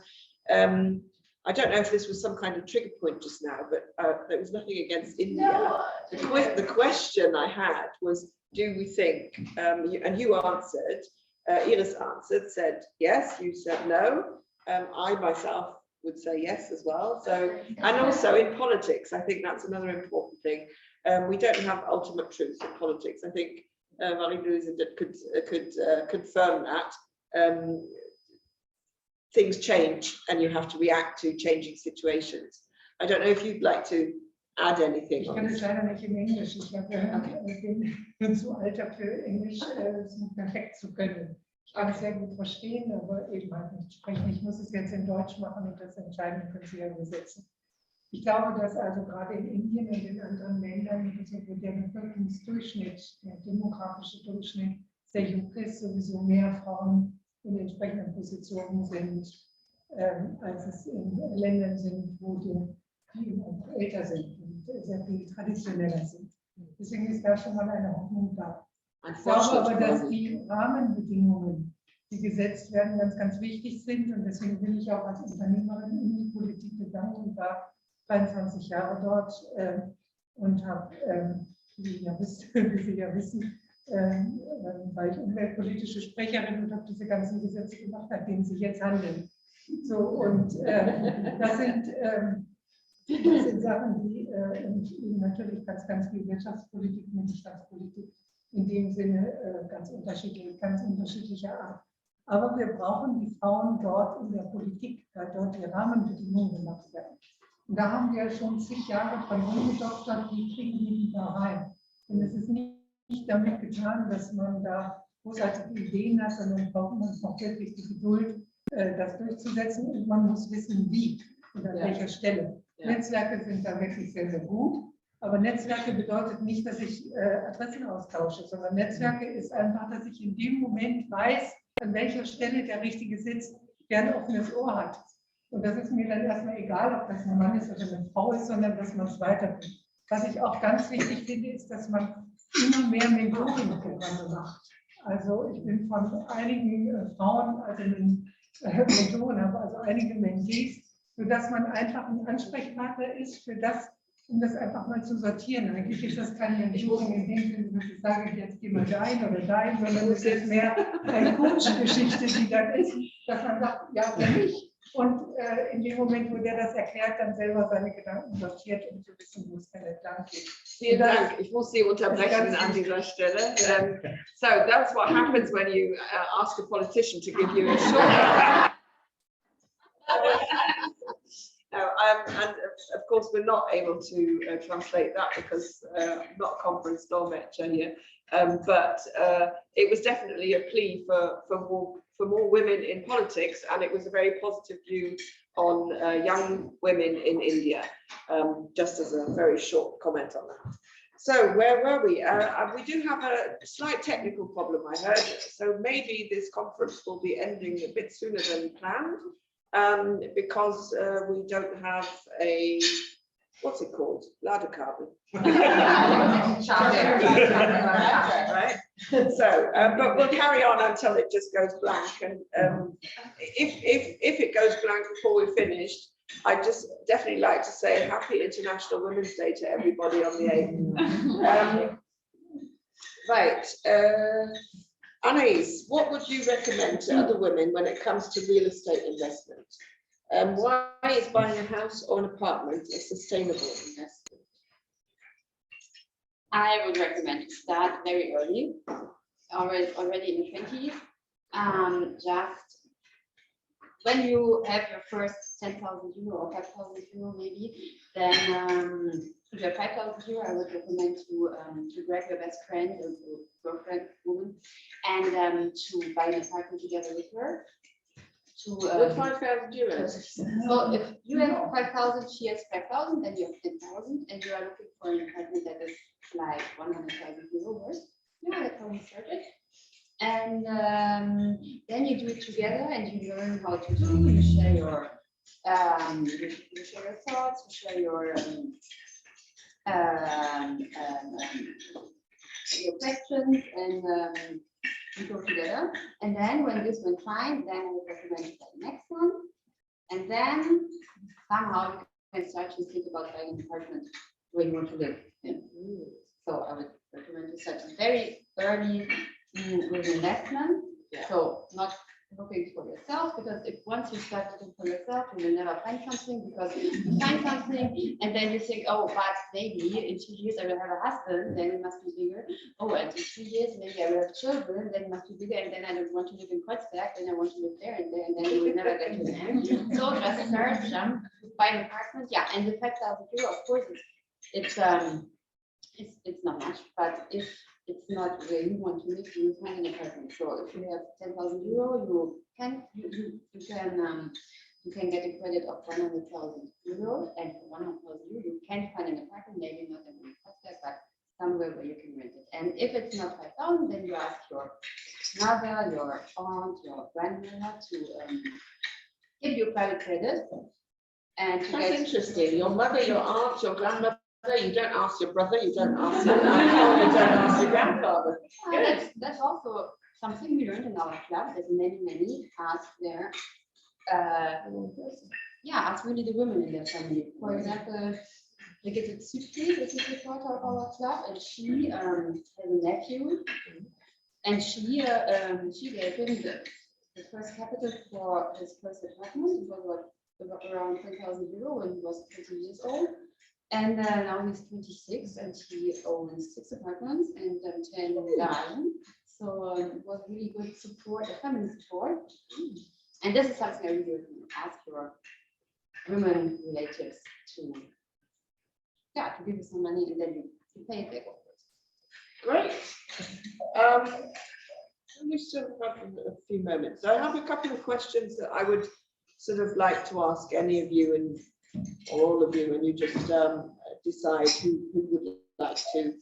I don't know if this was some kind of trigger point just now, but there was nothing against India. No. The question I had was, do we think, and you answered, Iris answered, said yes, you said no. I myself would say yes as well. So, and also in politics, I think that's another important thing. We don't have ultimate truths in politics. I think Marie-Louise could confirm that. Things change and you have to react to changing situations. I don't know if you'd like to add anything. Ich kann es leider nicht in Englisch. Ich bin zu alt für Englisch, perfekt zu können. Ich kann es sehr gut verstehen, aber eben halt nicht sprechen. Ich muss es jetzt in Deutsch machen und das Entscheidende können Sie ja übersetzen. Ich glaube, dass also gerade in Indien und in anderen Ländern der Bevölkerungsdurchschnitt, der demografische Durchschnitt sehr jung ist, sowieso mehr Frauen in entsprechenden Positionen sind, als es in Ländern sind, wo die älter sind und sehr viel traditioneller sind. Deswegen ist da schon mal eine Hoffnung da. Ich glaube aber, dass die Rahmenbedingungen, die gesetzt werden, ganz, ganz wichtig sind. Und deswegen will ich auch als Unternehmerin in die Politik gegangen und war 23 Jahre dort und habe, wie Sie ja wissen, war ich umweltpolitische Sprecherin und habe diese ganzen Gesetze gemacht, nach denen Sie jetzt handeln. So, und das sind Sachen, die natürlich ganz, ganz viel Wirtschaftspolitik, Mittelstandspolitik in dem Sinne ganz unterschiedlicher Art. Aber wir brauchen die Frauen dort in der Politik, weil dort die Rahmenbedingungen gemacht werden. Und da haben wir schon zig Jahre von rumgedoktert, wie kriegen wir die da rein? Und es ist nicht damit getan, dass man da großartige Ideen hat, sondern braucht man auch wirklich die Geduld, das durchzusetzen. Und man muss wissen, wie und an welcher Stelle. Ja. Netzwerke sind da wirklich sehr, sehr gut. Aber Netzwerke bedeutet nicht, dass ich Adressen austausche, sondern Netzwerke ist einfach, dass ich in dem Moment weiß, an welcher Stelle der Richtige sitzt, der ein offenes Ohr hat. Und das ist mir dann erstmal egal, ob das ein Mann ist oder eine Frau ist, sondern dass man es weiterbringt. Was ich auch ganz wichtig finde, ist, dass man immer mehr Mentoring-Programme macht. Also ich bin von einigen Frauen, also Mentoren, habe also einige Mentees, sodass man einfach ein Ansprechpartner ist für das, um das einfach mal zu sortieren. Eigentlich ist das keine Entschuldigung in dem Sinne, dass ich sage, jetzt geh mal dahin oder dahin, sondern es ist mehr eine Coach-Geschichte, die dann ist, dass man sagt, ja, für mich. Und in dem Moment, wo der das erklärt, dann selber seine Gedanken sortiert, um zu wissen, wo es dann entlang geht. Vielen Dank. Ich muss Sie unterbrechen an dieser Stelle. So that's what happens when you ask a politician to give you a short. And of course, we're not able to translate that because I'm not a conference dolmetscher here. But it was definitely a plea for more women in politics, and it was a very positive view on young women in India, just as a very short comment on that. So where were we? We do have a slight technical problem, I heard, so maybe this conference will be ending a bit sooner than planned, because we don't have a, what's it called? Ladekabel. Right? So, but we'll carry on until it just goes blank. And if it goes blank before we're finished, I'd just definitely like to say Happy International Women's Day to everybody on the 8th. Right. Anais, what would you recommend to other women when it comes to real estate investment? Why is buying a house or an apartment a sustainable investment? I would recommend to start very early, already in the 20s. Just when you have your first 10,000 euro or 5,000 euro maybe, then if you have 5,000 euro, I would recommend to grab your best friend or girlfriend, woman, and to buy an apartment together with her. With 5,000 euros. So if you have 5,000, she has 5,000, and you have 10,000, and you are looking for an apartment that is like 100,000 euro worth, yeah, that's how we started. And then you do it together, and you learn how to do. You share your thoughts, you share your questions, and we go together. And then when this went fine, then I would recommend the next one. And then somehow you can start to think about buying an apartment where you want to live in. So I would recommend to start very early with investment. Yeah. So not looking for yourself, because if once you start looking for yourself, you will never find something, because you find something and then you think, oh, but maybe in 2 years I will have a husband, then it must be bigger. Oh, and in 2 years maybe I will have children, then it must be bigger, and then I don't want to live in Kreuzberg, then I want to live there, and then you will never get to the end. So just start, jump, buy an apartment. Yeah, and the 5,000 euro, of course, it's not much, but if it's not where you want to live, you find an apartment. So if you have 10,000 euro, you can get a credit of 100,000 euro, and for 100,000 euro you can find an apartment, maybe not in Costa, but somewhere where you can rent it. And if it's not 5,000, then you ask your mother, your aunt, your grandmother to give you private credit. And that's interesting. Your mother, your aunt, your grandmother. You don't ask your brother, you don't ask your uncle, you don't ask your grandfather. That's also something we learned in our club, that many ask their ask really the women in their family. For example, Edstutia, this is the daughter of our club, and she has a nephew, and she gave him the first capital for his first apartment. It was around 10,000 euro when he was 20 years old. And now he's 26, and he owns 6 apartments and 10 garages. So it was really good support, family support. And this is something I really would ask your women relatives to give you some money, and then you pay it back. Great. We still have a few moments. I have a couple of questions that I would sort of like to ask any of you, and all of you, and you just decide who would like to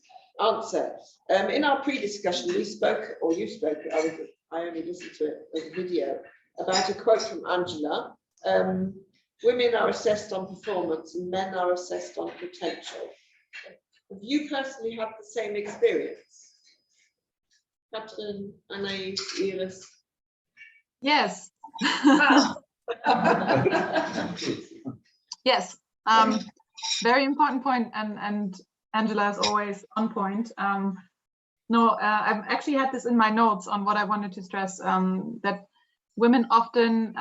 answer. In our pre-discussion, we spoke, or you spoke, I only listened to it as a video, about a quote from Angela. Women are assessed on performance and men are assessed on potential. Have you personally had the same experience? Kathrin, Anais, Iris? Yes. Yes. very important point, and Angela is always on point. I've actually had this in my notes on what I wanted to stress, that women often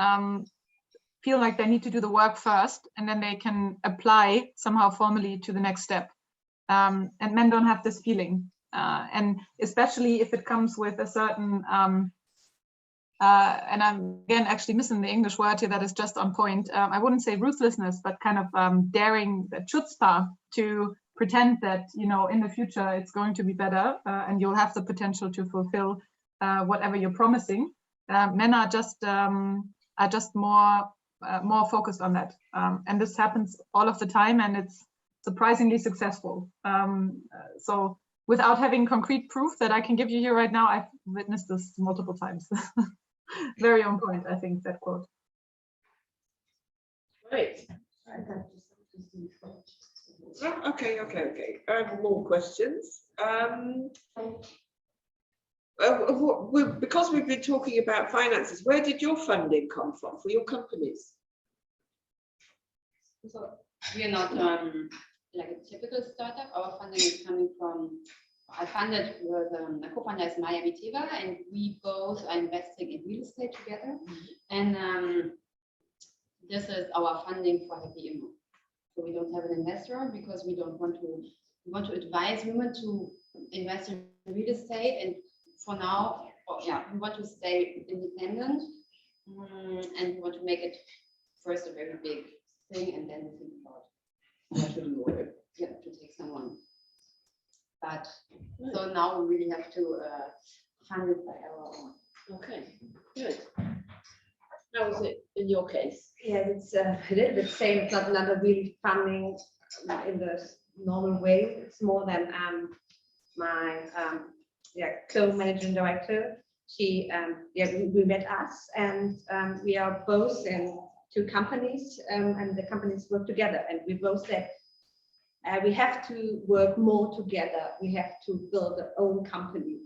feel like they need to do the work first, and then they can apply somehow formally to the next step. And men don't have this feeling. And especially if it comes with a certain, and I'm again actually missing the English word here that is just on point. I wouldn't say ruthlessness, but kind of daring, chutzpah, to pretend that, you know, in the future it's going to be better and you'll have the potential to fulfill whatever you're promising. Men are just more focused on that, and this happens all of the time, and it's surprisingly successful. So without having concrete proof that I can give you here right now, I've witnessed this multiple times. Very on point, I think, that quote. Great. Okay. I have more questions. Because we've been talking about finances, where did your funding come from for your companies? So we are not like a typical startup. Our funding is coming from, I funded with a co-founder is Maya Viteva, and we both are investing in real estate together. And this is our funding for Happy Immo. So we don't have an investor because we don't want to. We want to advise women to invest in real estate, and for now, we want to stay independent, and we want to make it first a very big thing, and then we think about what to do with it. Yeah, to take someone. But so now we really have to fund it by our own. Okay, good. How was it in your case? Yeah, it's a little bit same. It's not another real funding in the normal way. It's more than my co-managing director. She we met us, and we are both in 2 companies, and the companies work together, and we both said we have to work more together. We have to build our own company.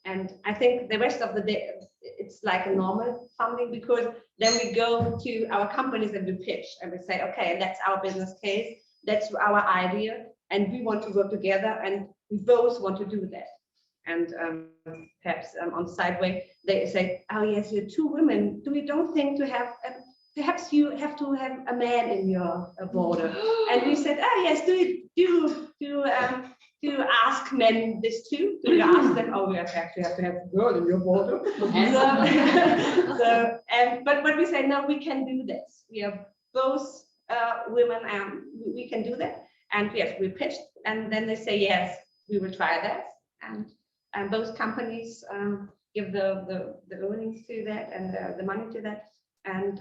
And I think the rest of the day, it's like a normal funding, because then we go to our companies and we pitch and we say, okay, that's our business case, that's our idea, and we want to work together, and we both want to do that. And perhaps on sideway, they say, oh yes, you're 2 women. We don't think to have, perhaps you have to have a man in your board. And we said, oh yes, do you ask men this too? Do you ask them, oh, we actually have to have a girl in your board? But we say, no, we can do this. We are both women, and we can do that. And yes, we pitched, and then they say, yes, we will try that. And both companies give the earnings to that and the money to that. And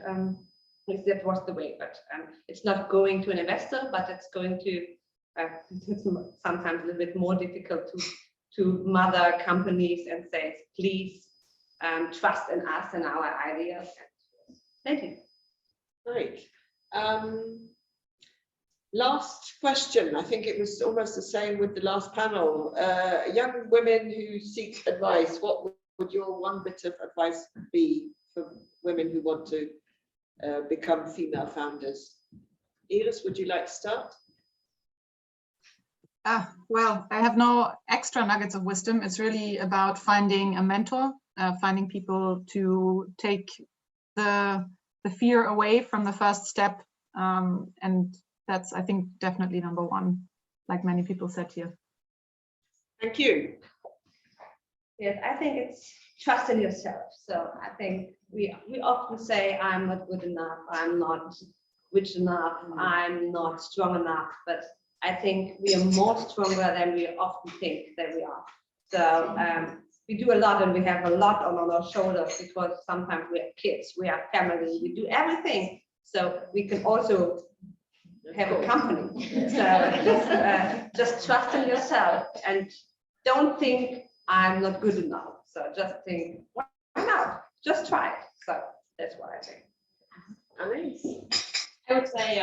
that was the way. But it's not going to an investor, but it's going to, it's sometimes a little bit more difficult to mother companies and say, please trust in us and our ideas. Thank you. Great. Last question. I think it was almost the same with the last panel. Young women who seek advice, what would your one bit of advice be for women who want to become female founders? Iris, would you like to start? Well, I have no extra nuggets of wisdom. It's really about finding a mentor, finding people to take the fear away from the first step. And that's, I think, definitely number 1, like many people said here. Thank you. Yes, I think it's trust in yourself. So I think we often say, I'm not good enough, I'm not rich enough, I'm not strong enough, but I think we are more stronger than we often think that we are. So we do a lot, and we have a lot on our shoulders, because sometimes we have kids, we have family, we do everything. So we can also have a company. So just trust in yourself, and don't think I'm not good enough. So just think, why not? Just try it. So that's what I think. Anais? I would say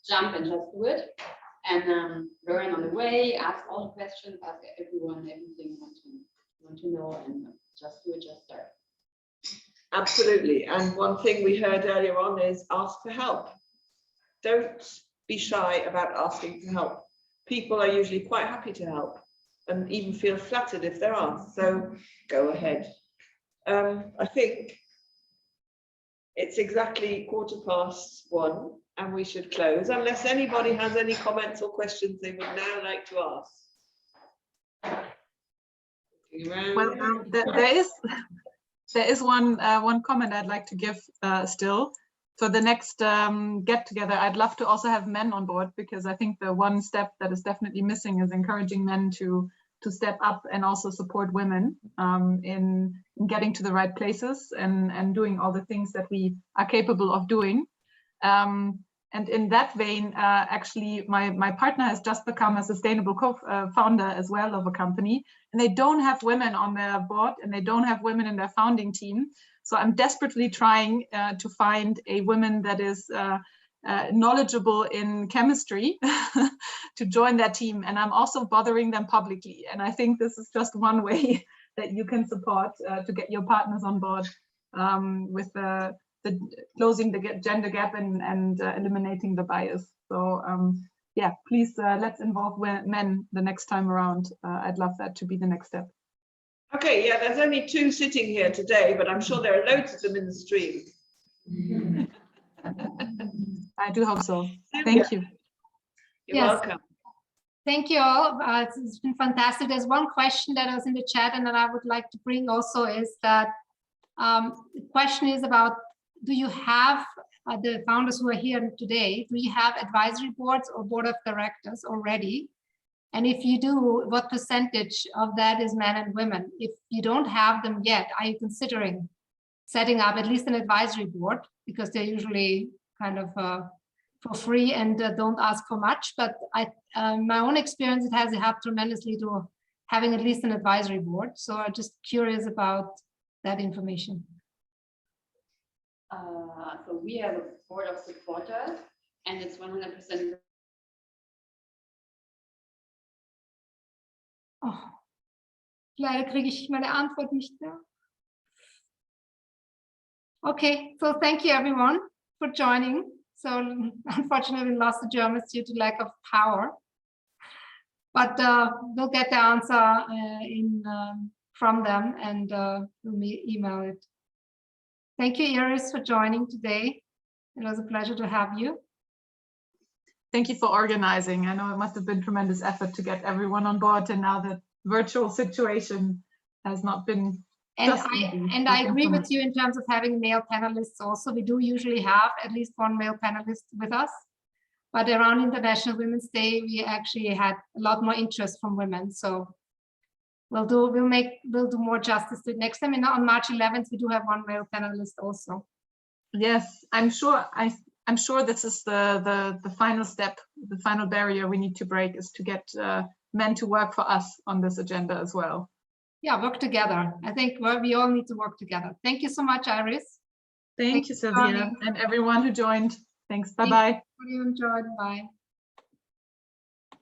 jump and just do it, and learn on the way, ask all the questions, ask everyone everything you want to know, and just do it, just start. Absolutely. And one thing we heard earlier on is ask for help. Don't be shy about asking for help. People are usually quite happy to help and even feel flattered if they're asked. So go ahead. I think it's exactly 1:15 and we should close unless anybody has any comments or questions they would now like to ask. Well, there is one comment I'd like to give still. For the next get together, I'd love to also have men on board, because I think the one step that is definitely missing is encouraging men to step up and also support women in getting to the right places and doing all the things that we are capable of doing. And in that vein, actually, my partner has just become a sustainable co-founder as well of a company, and they don't have women on their board and they don't have women in their founding team. So I'm desperately trying to find a woman that is knowledgeable in chemistry to join that team. And I'm also bothering them publicly. And I think this is just one way that you can support to get your partners on board with the closing the gender gap and eliminating the bias. So yeah, please let's involve men the next time around. I'd love that to be the next step. Okay, yeah, there's only 2 sitting here today, but I'm sure there are loads of them in the stream. I do hope so. Thank you. You're welcome. Thank you all. It's been fantastic. There's one question that was in the chat and that I would like to bring also is that the question is about, do you have the founders who are here today, do you have advisory boards or board of directors already? And if you do, what percentage of that is men and women? If you don't have them yet, are you considering setting up at least an advisory board? Because they're usually kind of for free and don't ask for much. But my own experience, it has helped tremendously to having at least an advisory board. So I'm just curious about that information. So we have a board of supporters, and it's 100%. Oh, leider kriege ich meine Antwort nicht mehr. Okay, so thank you everyone for joining. So unfortunately we lost the Germans due to lack of power, but we'll get the answer from them and we'll email it. Thank you, Iris, for joining today. It was a pleasure to have you. Thank you for organizing. I know it must have been tremendous effort to get everyone on board, and now the virtual situation has not been. And I agree with you in terms of having male panelists also. We do usually have at least one male panelist with us, but around International Women's Day, we actually had a lot more interest from women. So we'll do more justice to it next time. And on March 11th, we do have one male panelist also. Yes, I'm sure. I'm sure this is the final step, the final barrier we need to break is to get men to work for us on this agenda as well. Yeah, work together. I think we all need to work together. Thank you so much, Iris. Thank you, Sylvia, and everyone who joined. Thanks. Bye-bye. You enjoyed. Bye.